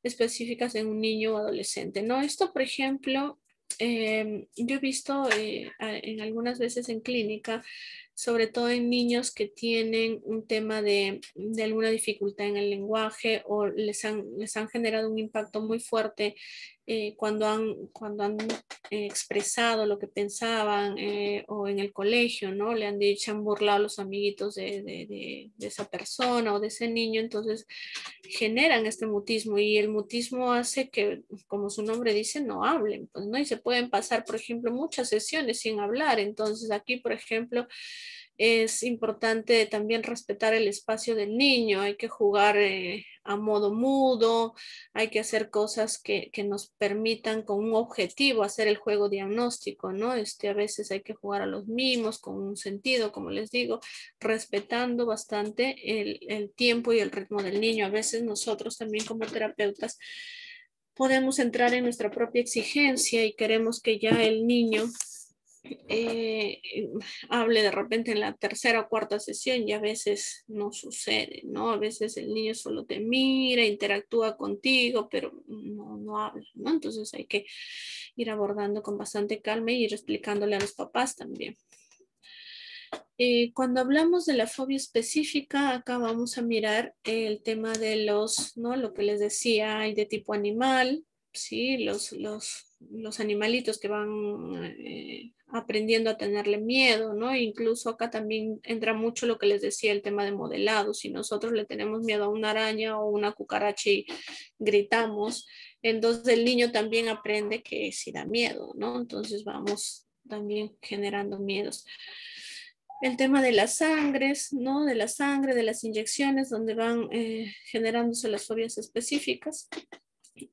específicas en un niño o adolescente, ¿no? Esto, por ejemplo, yo he visto en algunas veces en clínica, sobre todo en niños que tienen un tema de alguna dificultad en el lenguaje o les han generado un impacto muy fuerte cuando han expresado lo que pensaban o en el colegio, ¿no? Le han dicho, se han burlado los amiguitos de esa persona o de ese niño, entonces generan este mutismo y el mutismo hace que, como su nombre dice, no hablen, pues, ¿no? Y se pueden pasar, por ejemplo, muchas sesiones sin hablar. Entonces aquí, por ejemplo, es importante también respetar el espacio del niño, hay que jugar a modo mudo, hay que hacer cosas que nos permitan con un objetivo hacer el juego diagnóstico, ¿no? A veces hay que jugar a los mimos con un sentido, como les digo, respetando bastante el tiempo y el ritmo del niño. A veces nosotros también como terapeutas podemos entrar en nuestra propia exigencia y queremos que ya el niño eh, hable de repente en la tercera o cuarta sesión y a veces no sucede, ¿no? A veces el niño solo te mira, interactúa contigo, pero no habla, ¿no? Entonces hay que ir abordando con bastante calma y ir explicándole a los papás también. Cuando hablamos de la fobia específica, acá vamos a mirar el tema de ¿no? Lo que les decía, hay de tipo animal, ¿sí? Los animalitos que van aprendiendo a tenerle miedo, ¿no? Incluso acá también entra mucho lo que les decía, el tema de modelado. Si nosotros le tenemos miedo a una araña o una cucaracha y gritamos, entonces el niño también aprende que sí da miedo, ¿no? Entonces vamos también generando miedos. El tema de las sangres, ¿no? De la sangre, de las inyecciones, donde van generándose las fobias específicas.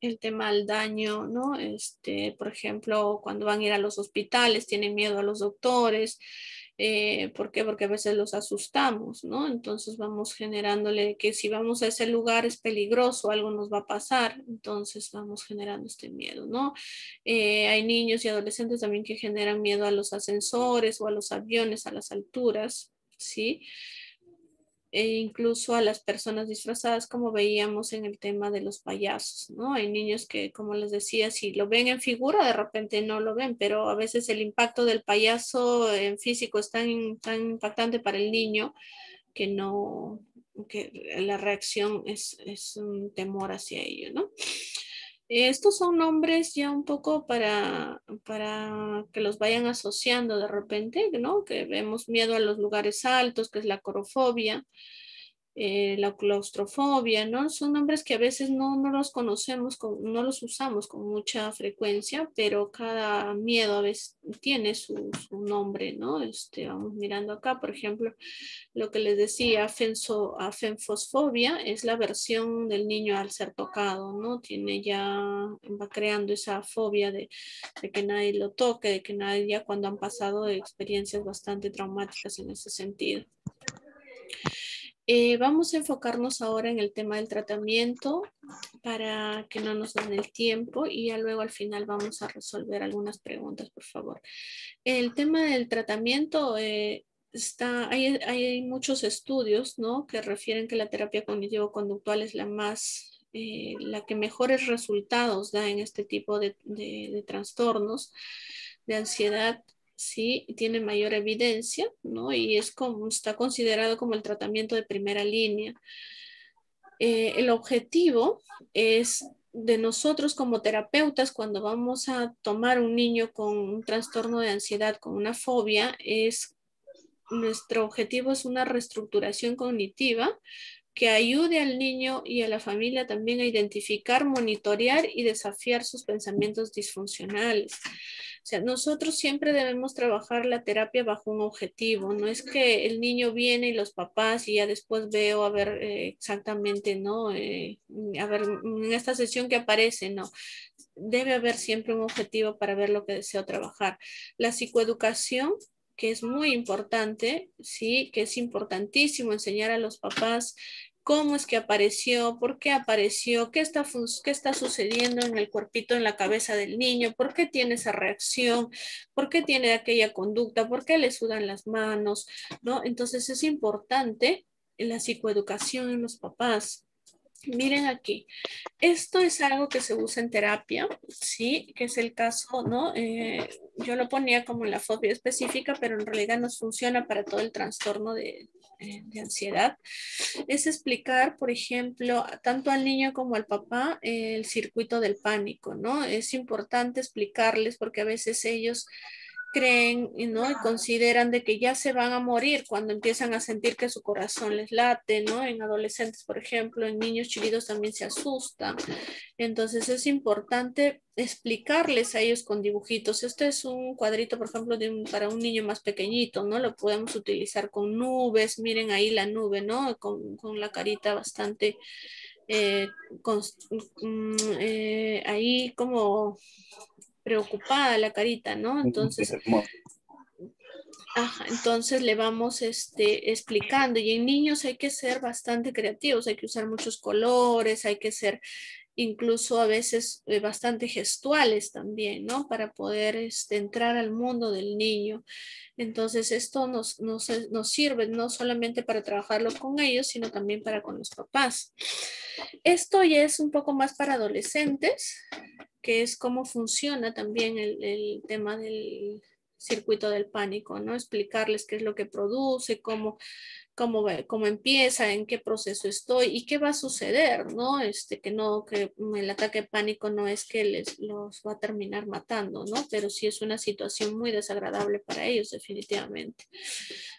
El tema del daño, ¿no? Por ejemplo, cuando van a ir a los hospitales, tienen miedo a los doctores. ¿Por qué? Porque a veces los asustamos, ¿no? Entonces vamos generándole que si vamos a ese lugar es peligroso, algo nos va a pasar, entonces vamos generando este miedo, ¿no? Hay niños y adolescentes también que generan miedo a los ascensores o a los aviones, a las alturas, ¿sí? E incluso a las personas disfrazadas, como veíamos en el tema de los payasos, ¿no? Hay niños que, como les decía, si lo ven en figura, de repente no lo ven, pero a veces el impacto del payaso en físico es tan impactante para el niño que que la reacción es un temor hacia ello, ¿no? Estos son nombres ya un poco para que los vayan asociando de repente, ¿no? Que vemos miedo a los lugares altos, que es la corofobia. la claustrofobia, ¿no? Son nombres que a veces no los conocemos, no los usamos con mucha frecuencia, pero cada miedo a veces tiene su nombre, ¿no? Vamos mirando acá, por ejemplo, lo que les decía, afenfosfobia es la versión del niño al ser tocado, ¿no? Va creando esa fobia de que nadie lo toque, de que nadie, ya cuando han pasado experiencias bastante traumáticas en ese sentido. Vamos a enfocarnos ahora en el tema del tratamiento para que no nos den el tiempo y ya luego al final vamos a resolver algunas preguntas, por favor. El tema del tratamiento, hay muchos estudios, ¿no?, que refieren que la terapia cognitivo-conductual es la que mejores resultados da en este tipo de trastornos de ansiedad. Sí, tiene mayor evidencia, ¿no? Y está considerado como el tratamiento de primera línea. El objetivo es de nosotros como terapeutas, cuando vamos a tomar un niño con un trastorno de ansiedad, con una fobia, nuestro objetivo es una reestructuración cognitiva que ayude al niño y a la familia también a identificar, monitorear y desafiar sus pensamientos disfuncionales. O sea, nosotros siempre debemos trabajar la terapia bajo un objetivo. No es que el niño viene y los papás y ya después veo a ver exactamente, ¿no? A ver, en esta sesión que aparece, no. Debe haber siempre un objetivo para ver lo que deseo trabajar. La psicoeducación, que es muy importante, sí, que es importantísimo enseñar a los papás cómo es que apareció, por qué apareció, qué está sucediendo en el cuerpito, en la cabeza del niño, por qué tiene esa reacción, por qué tiene aquella conducta, por qué le sudan las manos, ¿no? Entonces es importante la psicoeducación en los papás. Miren aquí, esto es algo que se usa en terapia, sí, que es el caso, ¿no? Yo lo ponía como la fobia específica, pero en realidad nos funciona para todo el trastorno de ansiedad. Es explicar, por ejemplo, tanto al niño como al papá el circuito del pánico, ¿no? Es importante explicarles porque a veces ellos creen, ¿no?, y consideran de que ya se van a morir cuando empiezan a sentir que su corazón les late, ¿no? En adolescentes, por ejemplo, en niños chiquitos también se asustan. Entonces es importante explicarles a ellos con dibujitos. Este es un cuadrito, por ejemplo, para un niño más pequeñito, ¿no? Lo podemos utilizar con nubes. Miren ahí la nube, ¿no? Con la carita bastante con, ahí como preocupada la carita, ¿no? Entonces le vamos explicando, y en niños hay que ser bastante creativos, hay que usar muchos colores, hay que ser incluso a veces bastante gestuales también, ¿no? Para poder entrar al mundo del niño. Entonces esto nos sirve no solamente para trabajarlo con ellos, sino también para con los papás. Esto ya es un poco más para adolescentes, que es cómo funciona también el tema del circuito del pánico, ¿no? Explicarles qué es lo que produce, cómo empieza, en qué proceso estoy y qué va a suceder, ¿no? Que el ataque de pánico no es que los va a terminar matando, ¿no? Pero sí es una situación muy desagradable para ellos, definitivamente.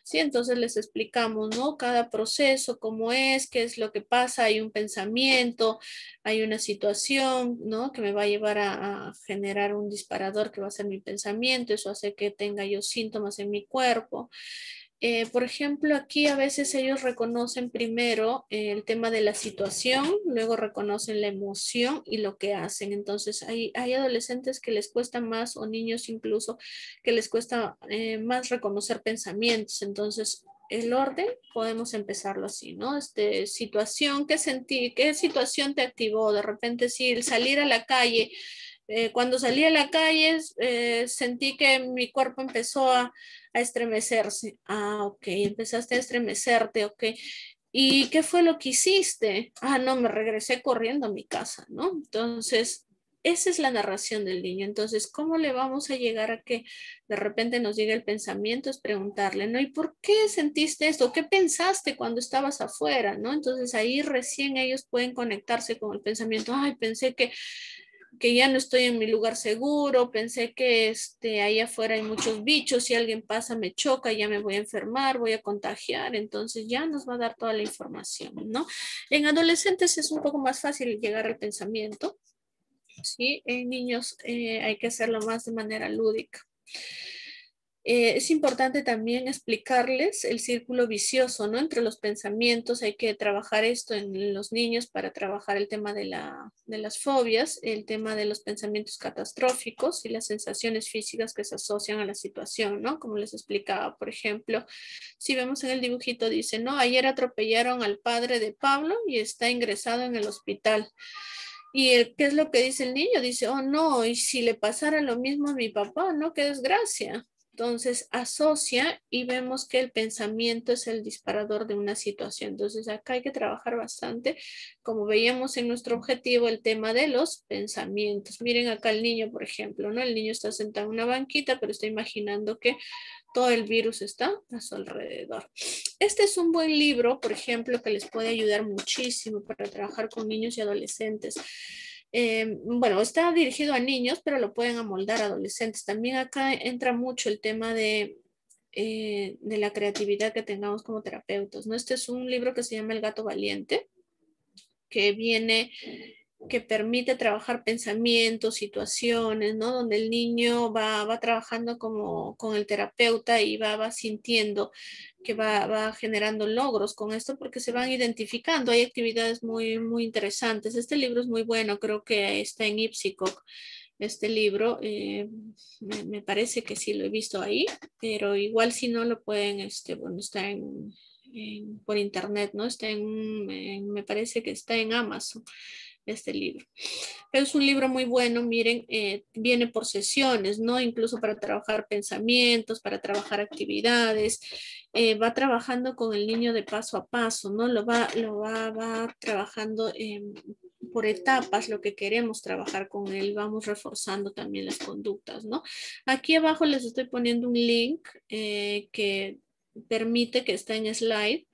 Sí, entonces les explicamos, ¿no? Cada proceso, cómo es, qué es lo que pasa, hay un pensamiento, hay una situación, ¿no?, que me va a llevar a generar un disparador que va a ser mi pensamiento, eso hace que tenga yo síntomas en mi cuerpo. Por ejemplo, aquí a veces ellos reconocen primero el tema de la situación, luego reconocen la emoción y lo que hacen. Entonces, hay adolescentes que les cuesta más, o niños incluso, que les cuesta más reconocer pensamientos. Entonces, el orden podemos empezarlo así, ¿no? Situación, ¿qué sentí? ¿Qué situación te activó? De repente, si el salir a la calle, cuando salí a la calle, sentí que mi cuerpo empezó a estremecerse. Ah, ok, empezaste a estremecerte, ok. ¿Y qué fue lo que hiciste? Ah, no, me regresé corriendo a mi casa, ¿no? Entonces, esa es la narración del niño. Entonces, ¿cómo le vamos a llegar a que de repente nos llegue el pensamiento? Es preguntarle, ¿no? ¿Y por qué sentiste esto? ¿Qué pensaste cuando estabas afuera? ¿No? Entonces, ahí recién ellos pueden conectarse con el pensamiento. Ay, pensé que que ya no estoy en mi lugar seguro, pensé que ahí afuera hay muchos bichos, si alguien pasa me choca, ya me voy a enfermar, voy a contagiar, entonces ya nos va a dar toda la información, ¿no? En adolescentes es un poco más fácil llegar al pensamiento, ¿sí? En niños hay que hacerlo más de manera lúdica. Es importante también explicarles el círculo vicioso, ¿no? Entre los pensamientos, hay que trabajar esto en los niños para trabajar el tema de las fobias, el tema de los pensamientos catastróficos y las sensaciones físicas que se asocian a la situación, ¿no? Como les explicaba, por ejemplo, si vemos en el dibujito, dice, no, ayer atropellaron al padre de Pablo y está ingresado en el hospital. ¿Y qué es lo que dice el niño? Dice, oh no, y si le pasara lo mismo a mi papá, ¿no? Qué desgracia. Entonces asocia y vemos que el pensamiento es el disparador de una situación. Entonces acá hay que trabajar bastante, como veíamos en nuestro objetivo, el tema de los pensamientos. Miren acá el niño, por ejemplo, ¿no? El niño está sentado en una banquita, pero está imaginando que todo el virus está a su alrededor. Este es un buen libro, por ejemplo, que les puede ayudar muchísimo para trabajar con niños y adolescentes. Bueno, está dirigido a niños, pero lo pueden amoldar a adolescentes. También acá entra mucho el tema de la creatividad que tengamos como terapeutas, ¿no? Este es un libro que se llama El gato valiente, que permite trabajar pensamientos, situaciones, ¿no? Donde el niño va trabajando como con el terapeuta y va sintiendo que va generando logros con esto porque se van identificando. Hay actividades muy, muy interesantes. Este libro es muy bueno, creo que está en Ipsicoc. Este libro, me parece que sí lo he visto ahí, pero igual si no lo pueden, bueno, está por internet, ¿no? Está me parece que está en Amazon este libro. Pero es un libro muy bueno, miren, viene por sesiones, ¿no? Incluso para trabajar pensamientos, para trabajar actividades, va trabajando con el niño de paso a paso, ¿no? Va trabajando por etapas lo que queremos trabajar con él, vamos reforzando también las conductas, ¿no? Aquí abajo les estoy poniendo un link que permite que está en slide.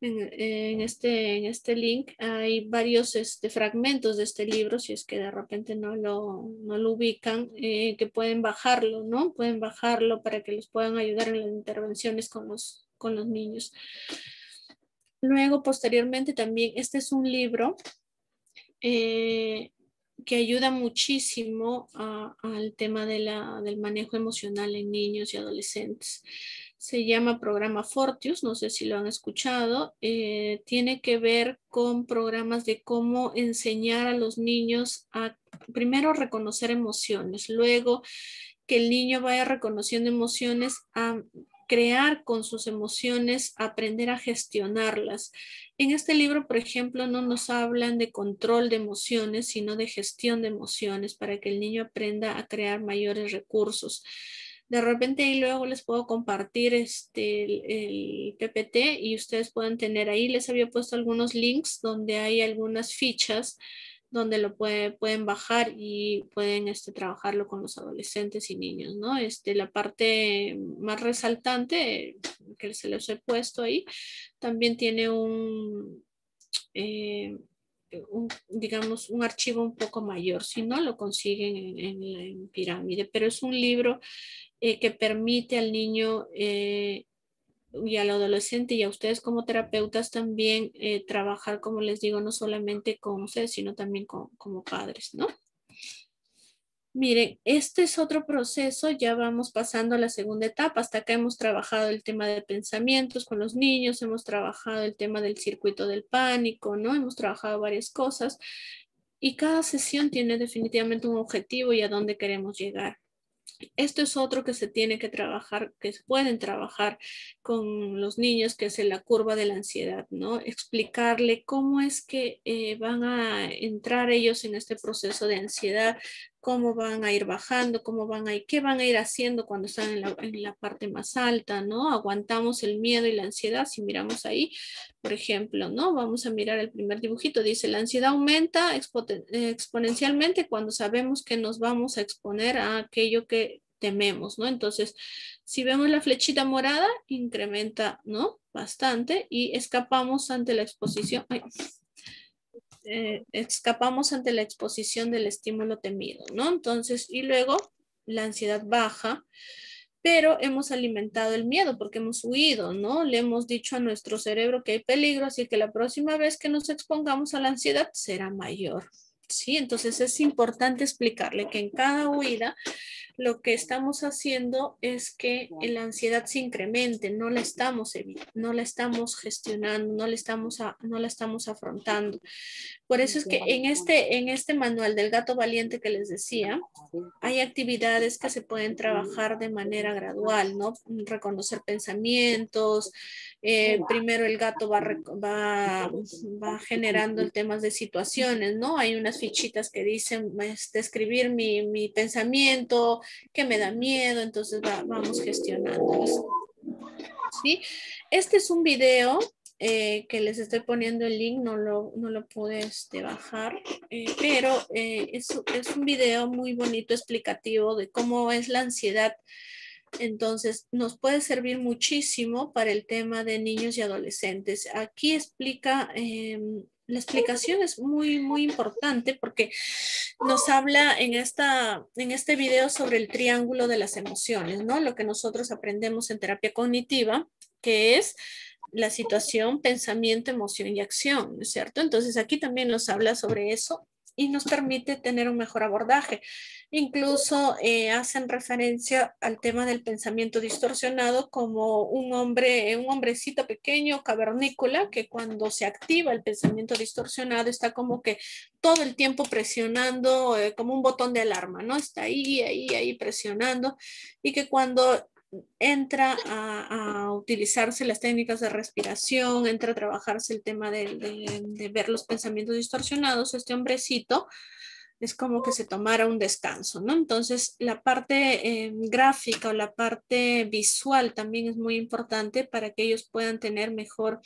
En este link hay varios fragmentos de este libro, si es que de repente no lo ubican, que pueden bajarlo, ¿no? Pueden bajarlo para que les puedan ayudar en las intervenciones con los niños. Luego, posteriormente, también este es un libro que ayuda muchísimo al tema del manejo emocional en niños y adolescentes. Se llama Programa Fortius, no sé si lo han escuchado. Tiene que ver con programas de cómo enseñar a los niños a primero reconocer emociones, luego que el niño vaya reconociendo emociones, a crear con sus emociones, aprender a gestionarlas. En este libro, por ejemplo, no nos hablan de control de emociones, sino de gestión de emociones para que el niño aprenda a crear mayores recursos. De repente y luego les puedo compartir el PPT y ustedes pueden tener ahí, les había puesto algunos links donde hay algunas fichas donde lo pueden bajar y pueden trabajarlo con los adolescentes y niños, ¿no? La parte más resaltante que se les he puesto ahí, también tiene digamos, un archivo un poco mayor, si no lo consiguen en Pirámide, pero es un libro que permite al niño y al adolescente y a ustedes como terapeutas también trabajar, como les digo, no solamente con ustedes, sino también como padres, ¿no? Miren, este es otro proceso, ya vamos pasando a la segunda etapa. Hasta acá hemos trabajado el tema de pensamientos con los niños, hemos trabajado el tema del circuito del pánico, ¿no? Hemos trabajado varias cosas y cada sesión tiene definitivamente un objetivo y a dónde queremos llegar. Esto es otro que se tiene que trabajar, que se pueden trabajar con los niños, que es la curva de la ansiedad, ¿no? Explicarle cómo es que van a entrar ellos en este proceso de ansiedad, cómo van a ir bajando, qué van a ir haciendo cuando están en la parte más alta, ¿no? Aguantamos el miedo y la ansiedad, si miramos ahí, por ejemplo, ¿no? Vamos a mirar el primer dibujito, dice, la ansiedad aumenta exponencialmente cuando sabemos que nos vamos a exponer a aquello que tememos, ¿no? Entonces, si vemos la flechita morada, incrementa, ¿no? Bastante y escapamos ante la exposición. Ay, escapamos ante la exposición del estímulo temido, ¿no? Entonces, y luego la ansiedad baja, pero hemos alimentado el miedo porque hemos huido, ¿no? Le hemos dicho a nuestro cerebro que hay peligro, así que la próxima vez que nos expongamos a la ansiedad será mayor. Sí, entonces es importante explicarle que en cada huida lo que estamos haciendo es que la ansiedad se incremente, no la estamos no la estamos gestionando, no la estamos afrontando. Por eso es que en este manual del gato valiente que les decía, hay actividades que se pueden trabajar de manera gradual, ¿no? Reconocer pensamientos. Primero el gato va generando el tema de situaciones, ¿no? Hay unas fichitas que dicen escribir mi pensamiento, que me da miedo, entonces vamos gestionándolos. ¿Sí? Este es un video que les estoy poniendo el link, no lo pude bajar, pero es un video muy bonito explicativo de cómo es la ansiedad. Entonces, nos puede servir muchísimo para el tema de niños y adolescentes. Aquí explica, la explicación es muy, muy importante porque nos habla en este video sobre el triángulo de las emociones, ¿no? Lo que nosotros aprendemos en terapia cognitiva, que es la situación, pensamiento, emoción y acción, ¿no es cierto? Entonces, aquí también nos habla sobre eso y nos permite tener un mejor abordaje. Incluso hacen referencia al tema del pensamiento distorsionado como un hombrecito pequeño, cavernícola, que cuando se activa el pensamiento distorsionado está como que todo el tiempo presionando como un botón de alarma, ¿no? Está ahí presionando y que cuando entra a utilizarse las técnicas de respiración, entra a trabajarse el tema de ver los pensamientos distorsionados, este hombrecito es como que se tomara un descanso, ¿no? Entonces, la parte gráfica o la parte visual también es muy importante para que ellos puedan tener mejor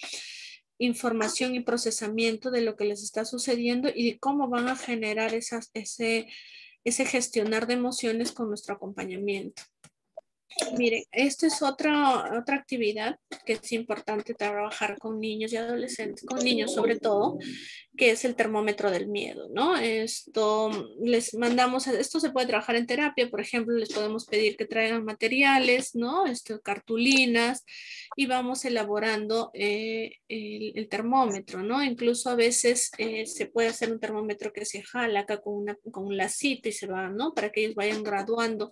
información y procesamiento de lo que les está sucediendo y de cómo van a generar ese gestionar de emociones con nuestro acompañamiento. Miren, esta es otra actividad que es importante trabajar con niños y adolescentes, con niños sobre todo, que es el termómetro del miedo, ¿no? Esto les mandamos, esto se puede trabajar en terapia, por ejemplo, les podemos pedir que traigan materiales, ¿no? cartulinas, y vamos elaborando el termómetro, ¿no? Incluso a veces se puede hacer un termómetro que se jala acá con un lacito y se va, ¿no? Para que ellos vayan graduando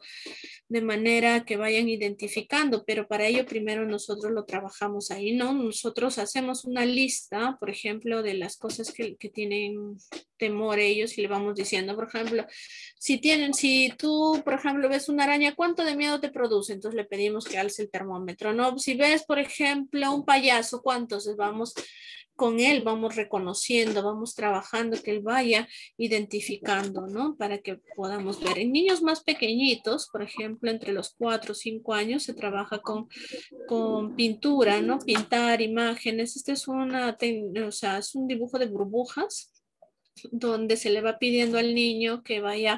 de manera que vayan identificando, pero para ello primero nosotros lo trabajamos ahí, ¿no? Nosotros hacemos una lista, por ejemplo, de las cosas que tienen temor ellos y le vamos diciendo, por ejemplo, si tú, por ejemplo, ves una araña, ¿cuánto de miedo te produce? Entonces le pedimos que alce el termómetro, ¿no? Si ves, por ejemplo, un payaso, ¿cuántos? Entonces vamos con él, vamos reconociendo, vamos trabajando, que él vaya identificando, ¿no? Para que podamos ver. En niños más pequeñitos, por ejemplo, entre los 4 o 5 años, se trabaja con pintura, ¿no? Pintar imágenes. Este es es un dibujo de burbujas donde se le va pidiendo al niño que vaya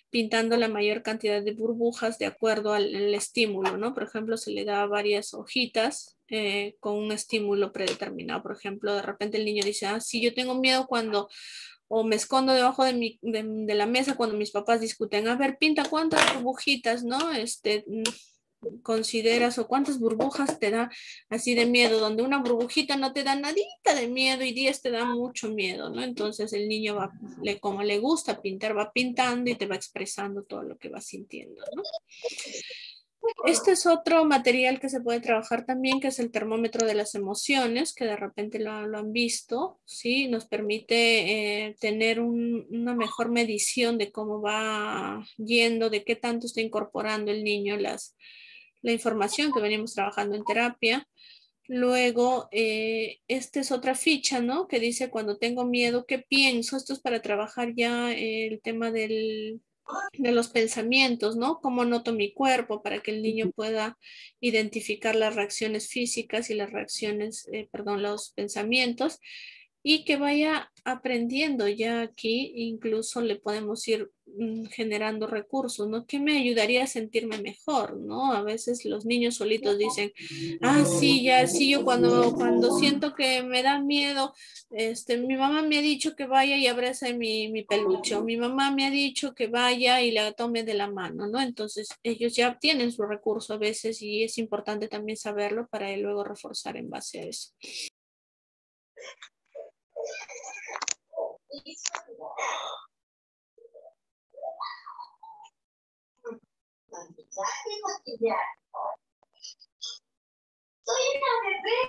pintando la mayor cantidad de burbujas de acuerdo al estímulo, ¿no? Por ejemplo, se le da varias hojitas con un estímulo predeterminado. Por ejemplo, de repente el niño dice, sí, yo tengo miedo cuando, o me escondo debajo de la mesa cuando mis papás discuten. A ver, pinta cuántas burbujitas, ¿no? Consideras o cuántas burbujas te da así de miedo, donde una burbujita no te da nadita de miedo y 10 te da mucho miedo, ¿no? Entonces el niño como le gusta pintar, va pintando y te va expresando todo lo que va sintiendo, ¿no? Este es otro material que se puede trabajar también, que es el termómetro de las emociones, que de repente lo han visto, ¿sí? Nos permite tener una mejor medición de cómo va yendo, de qué tanto está incorporando el niño la información que venimos trabajando en terapia. Luego, esta es otra ficha, ¿no? Que dice cuando tengo miedo, ¿qué pienso? Esto es para trabajar ya el tema de los pensamientos, ¿no? Cómo noto mi cuerpo para que el niño pueda identificar las reacciones físicas y las reacciones, los pensamientos y que vaya aprendiendo ya aquí, incluso le podemos ir generando recursos, ¿no? ¿Qué me ayudaría a sentirme mejor, ¿no? A veces los niños solitos dicen, ah, sí, ya, sí, yo cuando siento que me da miedo, mi mamá me ha dicho que vaya y abrace mi peluche, o mi mamá me ha dicho que vaya y la tome de la mano, ¿no? Entonces ellos ya tienen su recurso a veces y es importante también saberlo para luego reforzar en base a eso. Soy una bebé.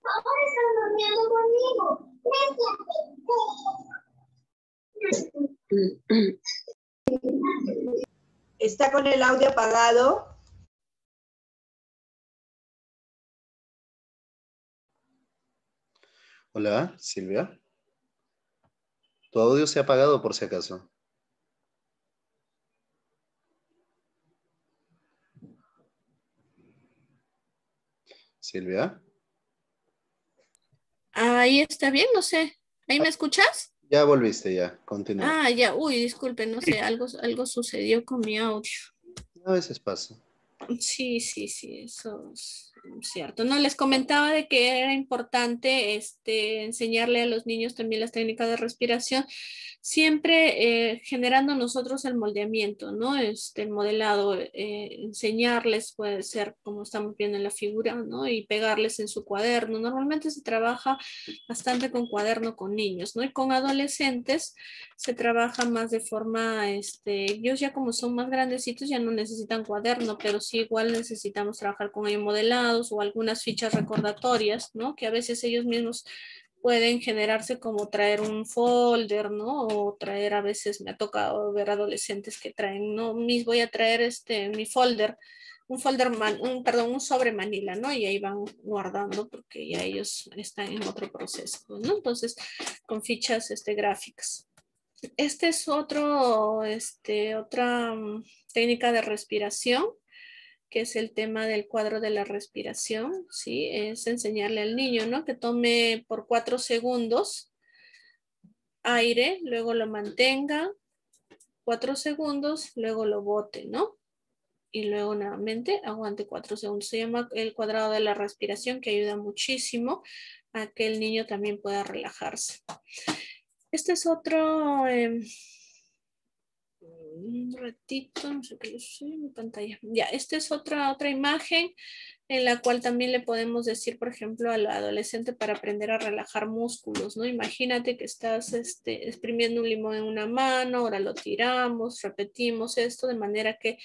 Ahora están durmiendo conmigo. ¿Está con el audio apagado? Hola, Silvia. Tu audio se ha apagado por si acaso. Silvia. Ahí está bien, no sé. ¿Ahí me escuchas? Ya volviste, ya. Continúa. Ah, ya. Uy, disculpe, no sé, algo sucedió con mi audio. A veces pasa. Sí, eso es cierto. No, les comentaba de que era importante enseñarle a los niños también las técnicas de respiración, siempre generando nosotros el moldeamiento, ¿no? El modelado, enseñarles puede ser como estamos viendo en la figura, ¿no? Y pegarles en su cuaderno. Normalmente se trabaja bastante con cuaderno con niños, ¿no? Y con adolescentes se trabaja más de forma, ellos ya como son más grandecitos ya no necesitan cuaderno, pero sí igual necesitamos trabajar con ellos modelados o algunas fichas recordatorias, ¿no? Que a veces ellos mismos pueden generarse como traer un folder, ¿no? O traer, a veces me ha tocado ver adolescentes que traen, no, mis voy a traer mi folder, un folder, perdón, un sobre manila, ¿no? Y ahí van guardando porque ya ellos están en otro proceso, ¿no? Entonces, con fichas gráficas. Este es otra técnica de respiración, que es el tema del cuadro de la respiración, ¿sí? Es enseñarle al niño, ¿no? Que tome por 4 segundos aire, luego lo mantenga 4 segundos, luego lo bote, ¿no? Y luego nuevamente aguante 4 segundos. Se llama el cuadrado de la respiración, que ayuda muchísimo a que el niño también pueda relajarse. Este es otro... un ratito, no sé qué lo soy en mi pantalla. Ya, esta es otra imagen en la cual también le podemos decir, por ejemplo, al adolescente para aprender a relajar músculos, ¿no? Imagínate que estás exprimiendo un limón en una mano, ahora lo tiramos, repetimos esto de manera que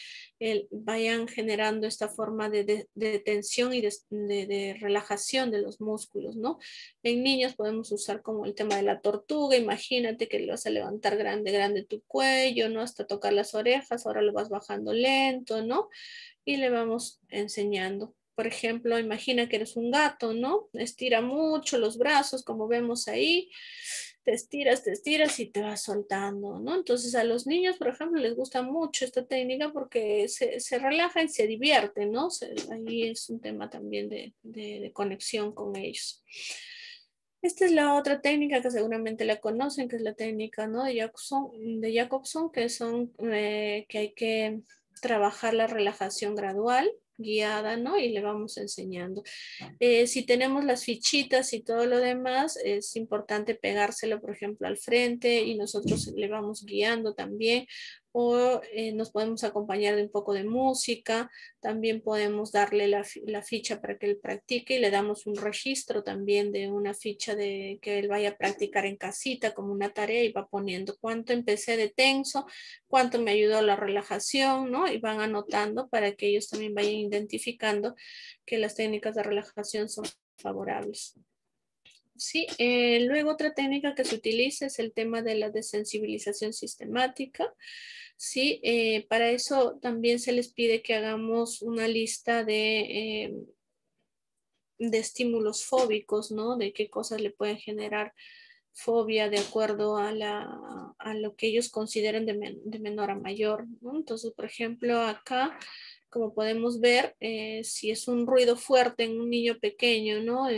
vayan generando esta forma de tensión y de relajación de los músculos, ¿no? En niños podemos usar como el tema de la tortuga, imagínate que le vas a levantar grande tu cuello, ¿no? Hasta tocar las orejas, ahora lo vas bajando lento, ¿no? Y le vamos enseñando. Por ejemplo, imagina que eres un gato, ¿no? Estira mucho los brazos, como vemos ahí. Te estiras y te vas soltando, ¿no? Entonces a los niños, por ejemplo, les gusta mucho esta técnica porque se relaja y se divierte, ¿no? Ahí es un tema también de conexión con ellos. Esta es la otra técnica que seguramente la conocen, que es la técnica, ¿no? de Jacobson, que hay que trabajar la relajación gradual, guiada, ¿no? Y le vamos enseñando. Si tenemos las fichitas y todo lo demás, es importante pegárselo, por ejemplo, al frente y nosotros le vamos guiando también. O nos podemos acompañar de un poco de música, también podemos darle la ficha para que él practique y le damos un registro también de una ficha de que él vaya a practicar en casita como una tarea y va poniendo cuánto empecé de tenso, cuánto me ayudó la relajación, ¿no? Y van anotando para que ellos también vayan identificando que las técnicas de relajación son favorables. Sí, luego otra técnica que se utiliza es el tema de la desensibilización sistemática. Sí, para eso también se les pide que hagamos una lista de estímulos fóbicos, ¿no? De qué cosas le pueden generar fobia de acuerdo a lo que ellos consideren de menor a mayor, ¿no? Entonces, por ejemplo, acá como podemos ver, si es un ruido fuerte en un niño pequeño, ¿no?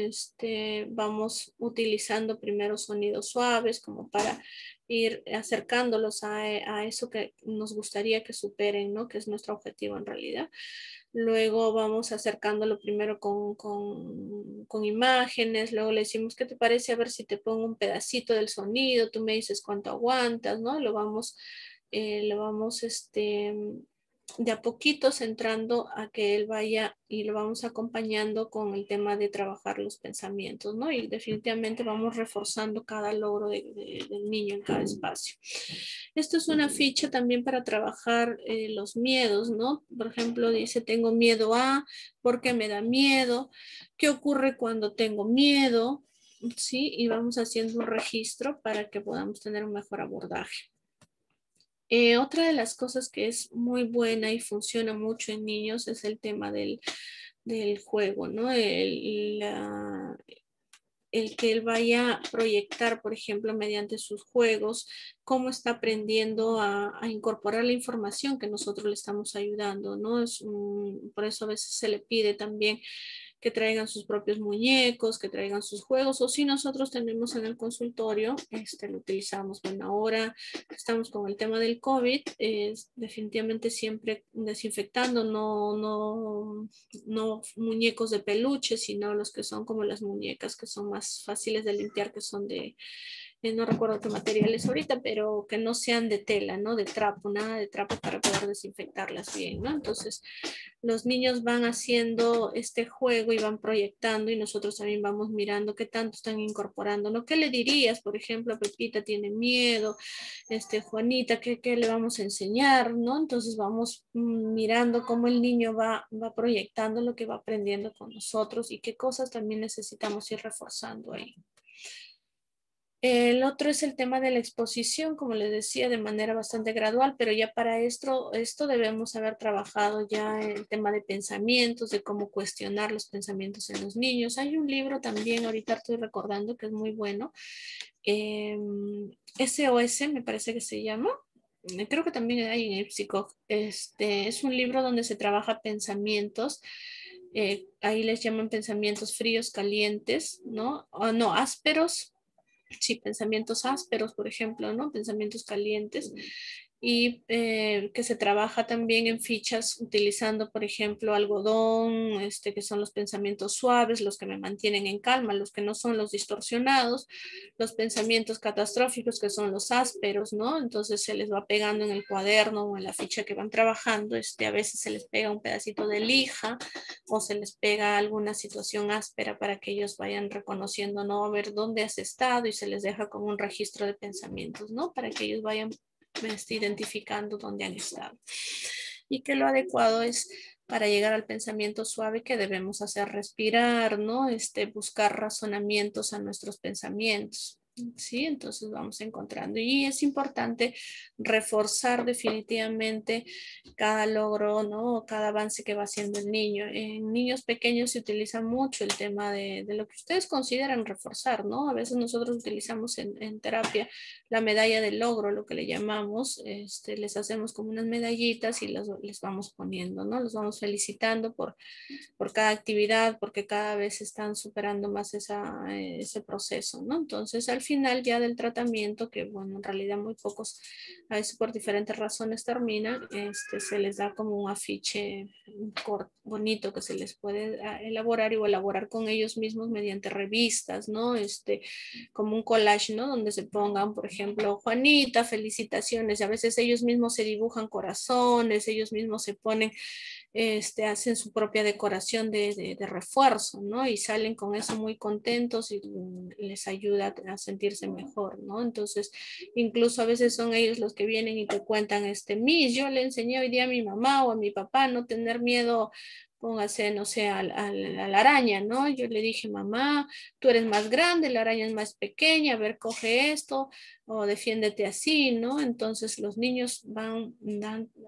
Vamos utilizando primero sonidos suaves como para ir acercándolos a eso que nos gustaría que superen, ¿no? Que es nuestro objetivo en realidad. Luego vamos acercándolo primero con imágenes, luego le decimos, ¿qué te parece? A ver si te pongo un pedacito del sonido, tú me dices cuánto aguantas, ¿no? Lo vamos de a poquitos entrando a que él vaya y lo vamos acompañando con el tema de trabajar los pensamientos, ¿no? Y definitivamente vamos reforzando cada logro del niño en cada espacio. Esto es una ficha también para trabajar los miedos, ¿no? Por ejemplo, dice, tengo miedo a, ¿por qué me da miedo? ¿Qué ocurre cuando tengo miedo? ¿Sí? Y vamos haciendo un registro para que podamos tener un mejor abordaje. Otra de las cosas que es muy buena y funciona mucho en niños es el tema del juego, ¿no? El que él vaya a proyectar, por ejemplo, mediante sus juegos, cómo está aprendiendo a incorporar la información que nosotros le estamos ayudando, ¿no? Por eso a veces se le pide también que traigan sus propios muñecos, que traigan sus juegos, o si nosotros tenemos en el consultorio, lo utilizamos. Bueno, ahora estamos con el tema del COVID, definitivamente siempre desinfectando, no muñecos de peluche, sino los que son como las muñecas que son más fáciles de limpiar, que son no recuerdo qué materiales ahorita, pero que no sean de tela, ¿no? De trapo, nada de trapo para poder desinfectarlas bien, ¿no? Entonces, los niños van haciendo este juego y van proyectando y nosotros también vamos mirando qué tanto están incorporando, ¿no? ¿Qué le dirías? Por ejemplo, Pepita tiene miedo, Juanita, ¿qué le vamos a enseñar? ¿No? Entonces vamos mirando cómo el niño va proyectando lo que va aprendiendo con nosotros y qué cosas también necesitamos ir reforzando ahí. El otro es el tema de la exposición, como les decía, de manera bastante gradual, pero ya para esto debemos haber trabajado ya el tema de pensamientos, de cómo cuestionar los pensamientos en los niños. Hay un libro también, ahorita estoy recordando, que es muy bueno, SOS me parece que se llama. Creo que también hay en Ipsico. Es un libro donde se trabaja pensamientos. Ahí les llaman pensamientos fríos, calientes, ¿no? No, ásperos. Sí, pensamientos ásperos, por ejemplo, ¿no? Pensamientos calientes. Y que se trabaja también en fichas utilizando, por ejemplo, algodón, que son los pensamientos suaves, los que me mantienen en calma, los que no son los distorsionados, los pensamientos catastróficos, que son los ásperos, ¿no? Entonces se les va pegando en el cuaderno o en la ficha que van trabajando, a veces se les pega un pedacito de lija o se les pega alguna situación áspera para que ellos vayan reconociendo, ¿no? A ver dónde has estado y se les deja como un registro de pensamientos, ¿no? Para que ellos vayan identificando dónde han estado. Y que lo adecuado es para llegar al pensamiento suave que debemos hacer respirar, ¿no? Buscar razonamientos a nuestros pensamientos. Sí, entonces vamos encontrando y es importante reforzar definitivamente cada logro, ¿no? Cada avance que va haciendo el niño. En niños pequeños se utiliza mucho el tema de lo que ustedes consideran reforzar, ¿no? A veces nosotros utilizamos en terapia la medalla del logro, lo que le llamamos, les hacemos como unas medallitas y les vamos poniendo, ¿no? Los vamos felicitando por cada actividad, porque cada vez están superando más ese proceso, ¿no? Entonces, al final ya del tratamiento, que bueno, en realidad muy pocos, a veces por diferentes razones terminan, se les da como un afiche bonito que se les puede elaborar o elaborar con ellos mismos mediante revistas, ¿no? Como un collage, ¿no? Donde se pongan, por ejemplo, Juanita, felicitaciones, y a veces ellos mismos se dibujan corazones, ellos mismos se ponen hacen su propia decoración de refuerzo, ¿no? Y salen con eso muy contentos y les ayuda a sentirse mejor, ¿no? Entonces, incluso a veces son ellos los que vienen y te cuentan, Miss, yo le enseñé hoy día a mi mamá o a mi papá a no tener miedo, póngase, no sé, a la araña, ¿no? Yo le dije, mamá, tú eres más grande, la araña es más pequeña, a ver, coge esto o defiéndete así, ¿no? Entonces los niños van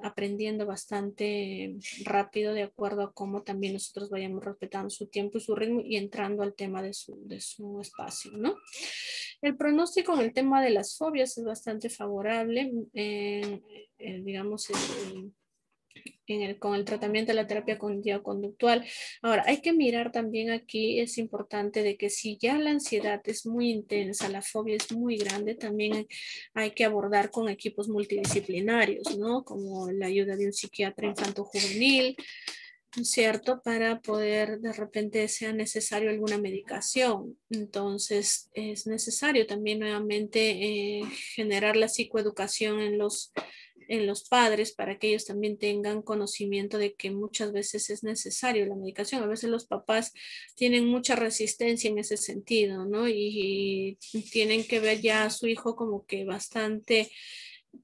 aprendiendo bastante rápido de acuerdo a cómo también nosotros vayamos respetando su tiempo y su ritmo y entrando al tema de su espacio, ¿no? El pronóstico en el tema de las fobias es bastante favorable, digamos, con el tratamiento de la terapia cognitivo-conductual. Ahora, hay que mirar también aquí, es importante de que si ya la ansiedad es muy intensa, la fobia es muy grande, también hay que abordar con equipos multidisciplinarios, ¿no? Como la ayuda de un psiquiatra infanto-juvenil, ¿cierto? Para poder de repente sea necesario alguna medicación. Entonces es necesario también nuevamente generar la psicoeducación en los padres para que ellos también tengan conocimiento de que muchas veces es necesario la medicación. A veces los papás tienen mucha resistencia en ese sentido, ¿no? Y tienen que ver ya a su hijo como que bastante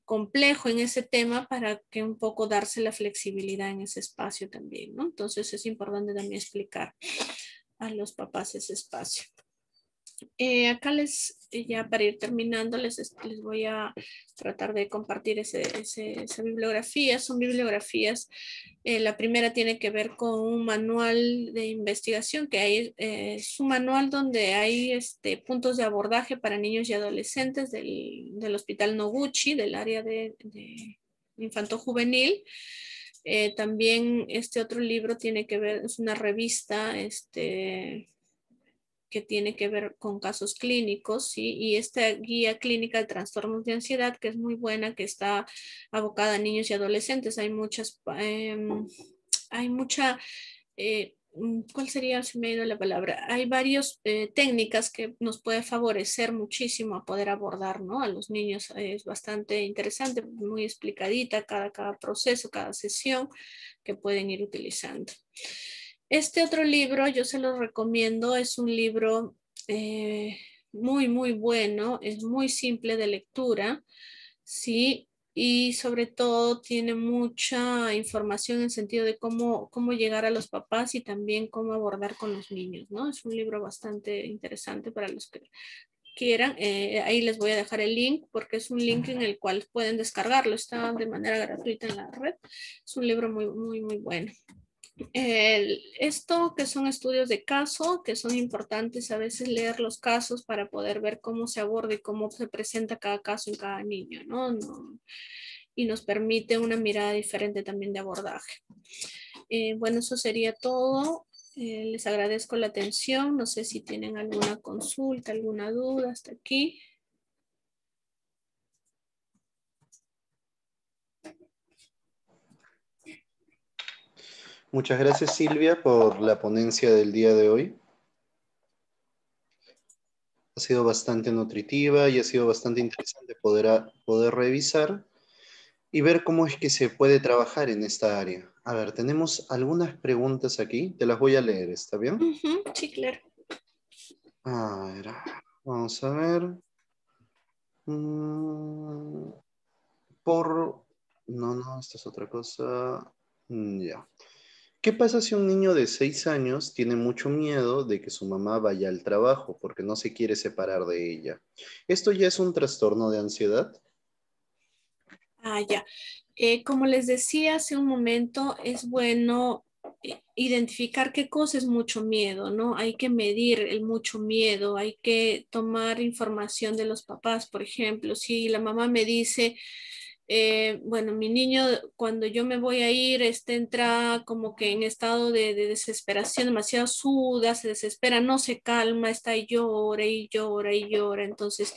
complejo en ese tema para que un poco darse la flexibilidad en ese espacio también, ¿no? Entonces es importante también explicar a los papás ese espacio. Acá ya para ir terminando, les voy a tratar de compartir esa bibliografía. Son bibliografías. La primera tiene que ver con un manual de investigación que hay, es un manual donde hay puntos de abordaje para niños y adolescentes del Hospital Noguchi, del área de infanto juvenil. También este otro libro tiene que ver, es una revista, que tiene que ver con casos clínicos, ¿sí? Y esta guía clínica de trastornos de ansiedad, que es muy buena, que está abocada a niños y adolescentes. Hay mucha, ¿cuál sería, si me ha ido la palabra? Hay varias técnicas que nos puede favorecer muchísimo a poder abordar, ¿no? A los niños es bastante interesante, muy explicadita cada proceso, cada sesión que pueden ir utilizando. Este otro libro yo se lo recomiendo, es un libro muy, muy bueno, es muy simple de lectura, ¿sí? Y sobre todo tiene mucha información en el sentido de cómo llegar a los papás y también cómo abordar con los niños, ¿no? Es un libro bastante interesante para los que quieran. Ahí les voy a dejar el link porque es un link en el cual pueden descargarlo, está de manera gratuita en la red. Es un libro muy, muy, muy bueno. Esto que son estudios de caso, que son importantes a veces leer los casos para poder ver cómo se aborda y cómo se presenta cada caso en cada niño, ¿no? Y nos permite una mirada diferente también de abordaje. Bueno, eso sería todo. Les agradezco la atención. No sé si tienen alguna consulta, alguna duda hasta aquí. Muchas gracias, Silvia, por la ponencia del día de hoy. Ha sido bastante nutritiva y ha sido bastante interesante poder revisar y ver cómo es que se puede trabajar en esta área. A ver, tenemos algunas preguntas aquí, te las voy a leer, ¿está bien? Sí, claro. A ver, vamos a ver. No, esta es otra cosa. Ya. ¿Qué pasa si un niño de 6 años tiene mucho miedo de que su mamá vaya al trabajo porque no se quiere separar de ella? ¿Esto ya es un trastorno de ansiedad? Ya. Como les decía hace un momento, es bueno identificar qué cosa es mucho miedo, ¿no? Hay que medir el mucho miedo, hay que tomar información de los papás, por ejemplo, si la mamá me dice, bueno, mi niño cuando yo me voy a ir, entra como que en estado de desesperación, demasiado suda, se desespera, no se calma, está y llora y llora y llora, entonces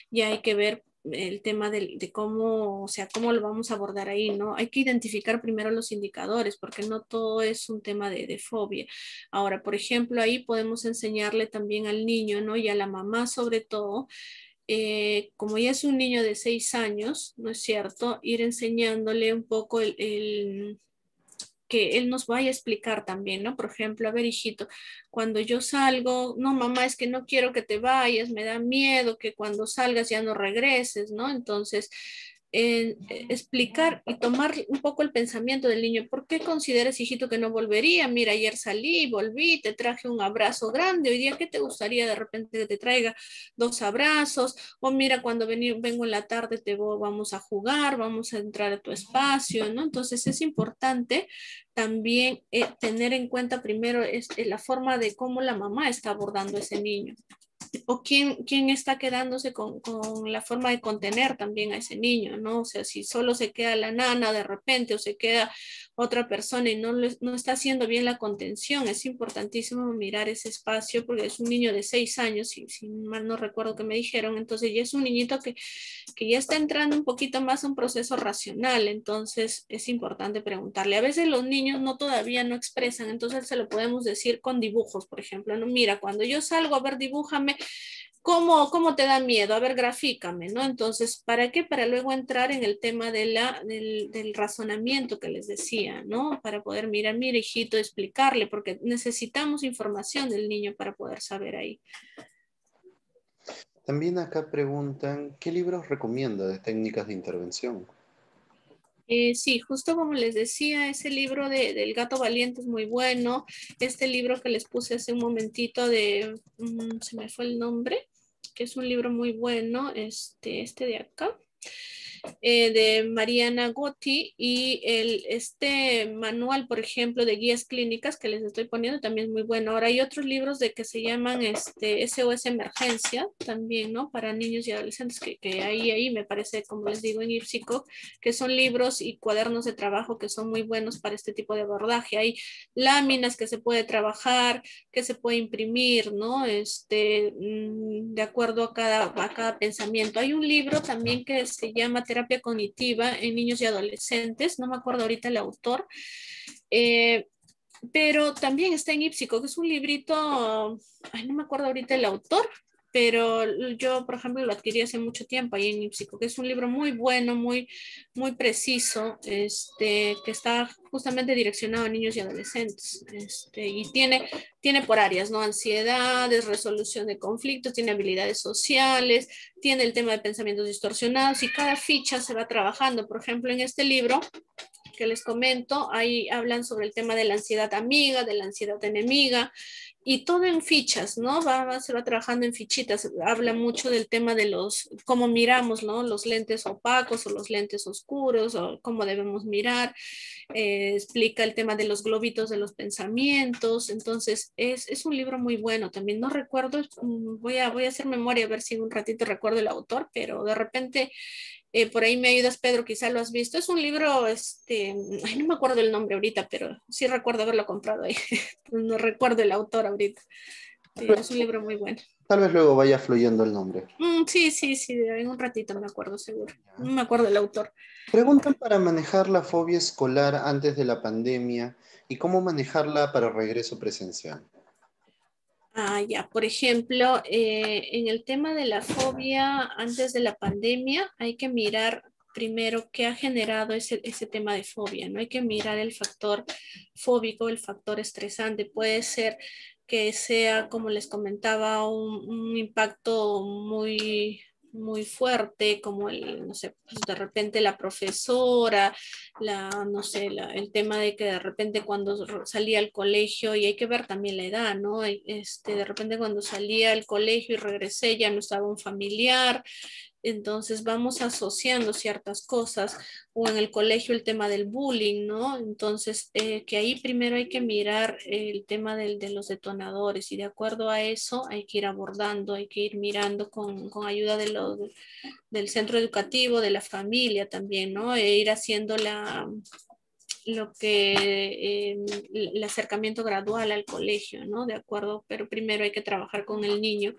ya hay que ver el tema de cómo, o sea, cómo lo vamos a abordar ahí, ¿no? Hay que identificar primero los indicadores, porque no todo es un tema de fobia. Ahora, por ejemplo, ahí podemos enseñarle también al niño, ¿no? Y a la mamá sobre todo, como ya es un niño de 6 años, ¿no es cierto? Ir enseñándole un poco que él nos vaya a explicar también, ¿no? Por ejemplo, a ver, hijito, cuando yo salgo, no, mamá, es que no quiero que te vayas, me da miedo que cuando salgas ya no regreses, ¿no? Entonces, explicar y tomar un poco el pensamiento del niño. ¿Por qué consideras, hijito, que no volvería? Mira, ayer salí, volví, te traje un abrazo grande. Hoy día, ¿qué te gustaría de repente que te traiga 2 abrazos? O mira, cuando vengo en la tarde, vamos a jugar, vamos a entrar a tu espacio, ¿no? Entonces es importante también tener en cuenta primero la forma de cómo la mamá está abordando a ese niño. o quién está quedándose con la forma de contener también a ese niño, ¿no? O sea, si solo se queda la nana de repente o se queda otra persona y no está haciendo bien la contención, es importantísimo mirar ese espacio porque es un niño de 6 años, si mal no recuerdo que me dijeron, entonces ya es un niñito que ya está entrando un poquito más a un proceso racional, entonces es importante preguntarle. A veces los niños todavía no expresan, entonces se lo podemos decir con dibujos, por ejemplo, ¿no? Mira, cuando yo salgo, a ver, dibújame, ¿cómo te da miedo? A ver, grafícame, ¿no? Entonces, ¿para qué? Para luego entrar en el tema del razonamiento que les decía, ¿no? Para poder mirar, mira, hijito, explicarle, porque necesitamos información del niño para poder saber ahí. También acá preguntan, ¿qué libros recomienda de técnicas de intervención? Sí, justo como les decía, ese libro del gato valiente es muy bueno. Este libro que les puse hace un momentito se me fue el nombre, que es un libro muy bueno, este de acá. De Mariana Gotti y este manual, por ejemplo, de guías clínicas que les estoy poniendo también es muy bueno. Ahora hay otros libros de que se llaman SOS Emergencia también, ¿no? Para niños y adolescentes que ahí me parece, como les digo, en IPSICO, que son libros y cuadernos de trabajo que son muy buenos para este tipo de abordaje. Hay láminas que se puede trabajar, que se puede imprimir, ¿no? De acuerdo a cada pensamiento. Hay un libro también que se llama Terapia Cognitiva en Niños y Adolescentes, no me acuerdo ahorita el autor, pero también está en IPSICO, que es un librito, no me acuerdo ahorita el autor, pero yo, por ejemplo, lo adquirí hace mucho tiempo ahí en IPSICO, que es un libro muy bueno, muy preciso, que está justamente direccionado a niños y adolescentes, y tiene por áreas, ¿no? Ansiedades, resolución de conflictos, tiene habilidades sociales, tiene el tema de pensamientos distorsionados y cada ficha se va trabajando. Por ejemplo, en este libro que les comento, ahí hablan sobre el tema de la ansiedad amiga, de la ansiedad enemiga, y todo en fichas, ¿no? Se va trabajando en fichitas. Habla mucho del tema de cómo miramos, ¿no? Los lentes opacos o los lentes oscuros, o cómo debemos mirar. Explica el tema de los globitos de los pensamientos. Entonces, es un libro muy bueno. También no recuerdo, voy a hacer memoria a ver si un ratito recuerdo el autor, pero de repente por ahí me ayudas, Pedro, quizá lo has visto. Es un libro, no me acuerdo el nombre ahorita, pero sí recuerdo haberlo comprado ahí. No recuerdo el autor ahorita. Es un libro muy bueno. Tal vez luego vaya fluyendo el nombre. Sí, en un ratito me acuerdo seguro. No me acuerdo el autor. Preguntan para manejar la fobia escolar antes de la pandemia y cómo manejarla para regreso presencial. Ya, por ejemplo, en el tema de la fobia antes de la pandemia, hay que mirar primero qué ha generado ese tema de fobia, ¿no? Hay que mirar el factor fóbico, el factor estresante. Puede ser que sea, como les comentaba, un impacto muy fuerte, como no sé, pues de repente la profesora, no sé, el tema de que de repente cuando salía al colegio, y hay que ver también la edad, ¿no? De repente cuando salía al colegio y regresé ya no estaba un familiar, entonces vamos asociando ciertas cosas, o en el colegio el tema del bullying, ¿no? Entonces, que ahí primero hay que mirar el tema de los detonadores y de acuerdo a eso hay que ir abordando, hay que ir mirando con ayuda del centro educativo, de la familia también, ¿no? E ir haciendo el acercamiento gradual al colegio, ¿no? De acuerdo, pero primero hay que trabajar con el niño,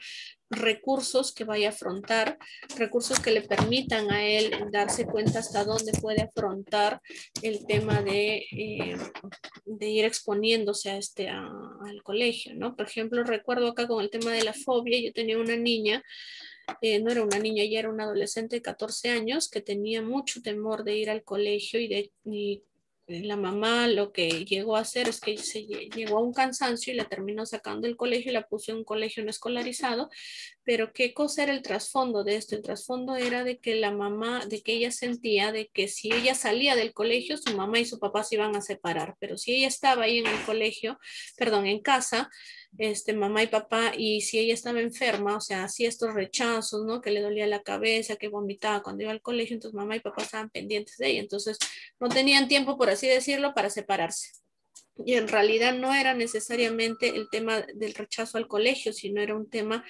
recursos que vaya a afrontar, recursos que le permitan a él darse cuenta hasta dónde puede afrontar el tema de ir exponiéndose al colegio, ¿no? Por ejemplo, recuerdo acá con el tema de la fobia, yo tenía una niña, no era una niña, ya era una adolescente de 14 años que tenía mucho temor de ir al colegio y la mamá lo que llegó a hacer es que llegó a un cansancio y la terminó sacando del colegio y la puso en un colegio no escolarizado. Pero ¿qué cosa era el trasfondo de esto? El trasfondo era de que la mamá, de que ella sentía de que si ella salía del colegio, su mamá y su papá se iban a separar, pero si ella estaba ahí en el colegio, perdón, en casa, mamá y papá, y si ella estaba enferma, o sea, hacía estos rechazos, ¿no? Que le dolía la cabeza, que vomitaba cuando iba al colegio, entonces mamá y papá estaban pendientes de ella, entonces no tenían tiempo, por así decirlo, para separarse. Y en realidad no era necesariamente el tema del rechazo al colegio, sino era un tema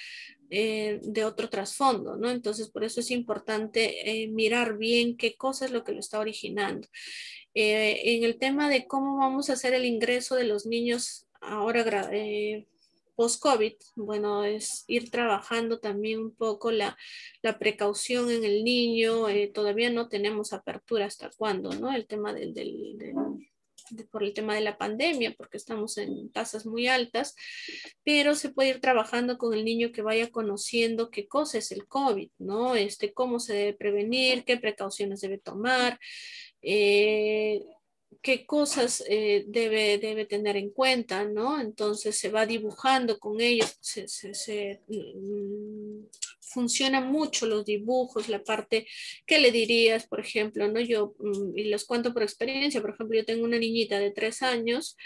de otro trasfondo, ¿no? Entonces, por eso es importante mirar bien qué cosa es lo que lo está originando. En el tema de cómo vamos a hacer el ingreso de los niños ahora post-COVID, bueno, es ir trabajando también un poco la precaución en el niño. Todavía no tenemos apertura hasta cuándo, ¿no? El tema por el tema de la pandemia, porque estamos en tasas muy altas, pero se puede ir trabajando con el niño que vaya conociendo qué cosa es el COVID, ¿no? Cómo se debe prevenir, qué precauciones debe tomar, eh, qué cosas debe tener en cuenta, ¿no? Entonces se va dibujando con ellos, funciona mucho los dibujos, la parte que le dirías, por ejemplo, ¿no? Yo, y les cuento por experiencia, por ejemplo, yo tengo una niñita de 3 años.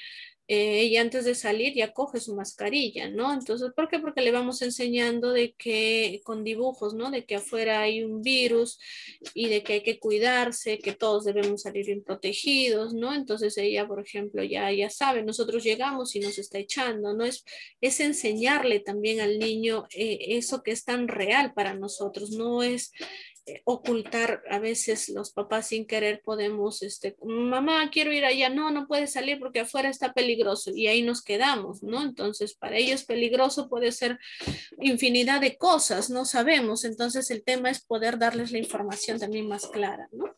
Ella antes de salir ya coge su mascarilla, ¿no? Entonces, ¿por qué? Porque le vamos enseñando de que con dibujos, ¿no? De que afuera hay un virus y de que hay que cuidarse, que todos debemos salir bien protegidos, ¿no? Entonces ella, por ejemplo, ya sabe, nosotros llegamos y nos está echando, ¿no? Es enseñarle también al niño eso que es tan real para nosotros, no es ocultar. A veces los papás sin querer podemos, mamá, quiero ir allá, no, no puedes salir porque afuera está peligroso y ahí nos quedamos, ¿no? Entonces, para ellos peligroso puede ser infinidad de cosas, no sabemos, entonces el tema es poder darles la información también más clara, ¿no?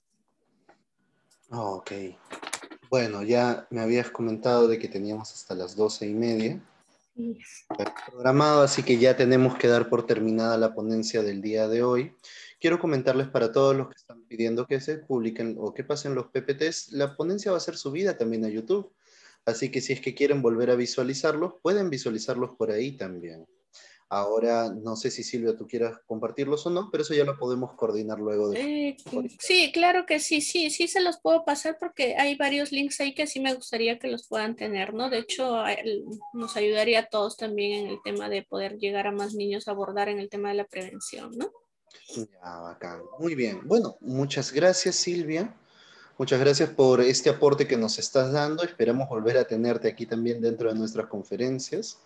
Ok. Bueno, ya me habías comentado de que teníamos hasta las 12:30 Sí. programado, así que ya tenemos que dar por terminada la ponencia del día de hoy. Quiero comentarles para todos los que están pidiendo que se publiquen o que pasen los PPTs, la ponencia va a ser subida también a YouTube, así que si es que quieren volver a visualizarlos, pueden visualizarlos por ahí también. Ahora, no sé si Silvia tú quieras compartirlos o no, pero eso ya lo podemos coordinar luego de... Sí, claro que sí, sí se los puedo pasar porque hay varios links ahí que sí me gustaría que los puedan tener, ¿no? De hecho, nos ayudaría a todos también en el tema de poder llegar a más niños a abordar en el tema de la prevención, ¿no? Ya, bacán. Muy bien. Bueno, muchas gracias, Silvia. Muchas gracias por este aporte que nos estás dando. Esperamos volver a tenerte aquí también dentro de nuestras conferencias.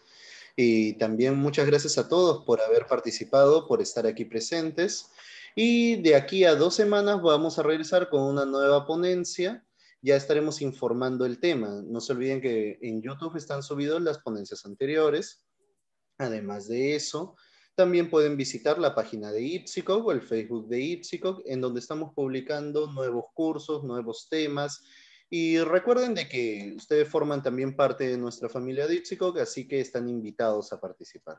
Y también muchas gracias a todos por haber participado, por estar aquí presentes. Y de aquí a 2 semanas vamos a regresar con una nueva ponencia. Ya estaremos informando el tema. No se olviden que en YouTube están subidas las ponencias anteriores. Además de eso, también pueden visitar la página de Ipsicoc o el Facebook de Ipsicoc, en donde estamos publicando nuevos cursos, nuevos temas. Y recuerden de que ustedes forman también parte de nuestra familia de Ipsicoc, así que están invitados a participar.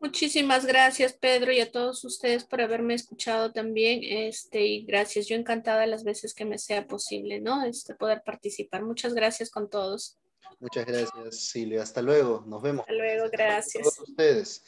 Muchísimas gracias, Pedro, y a todos ustedes por haberme escuchado también, y gracias. Yo encantada las veces que me sea posible, ¿no? Poder participar. Muchas gracias con todos. Muchas gracias, Silvia. Hasta luego. Nos vemos. Hasta luego, A todos gracias. ustedes.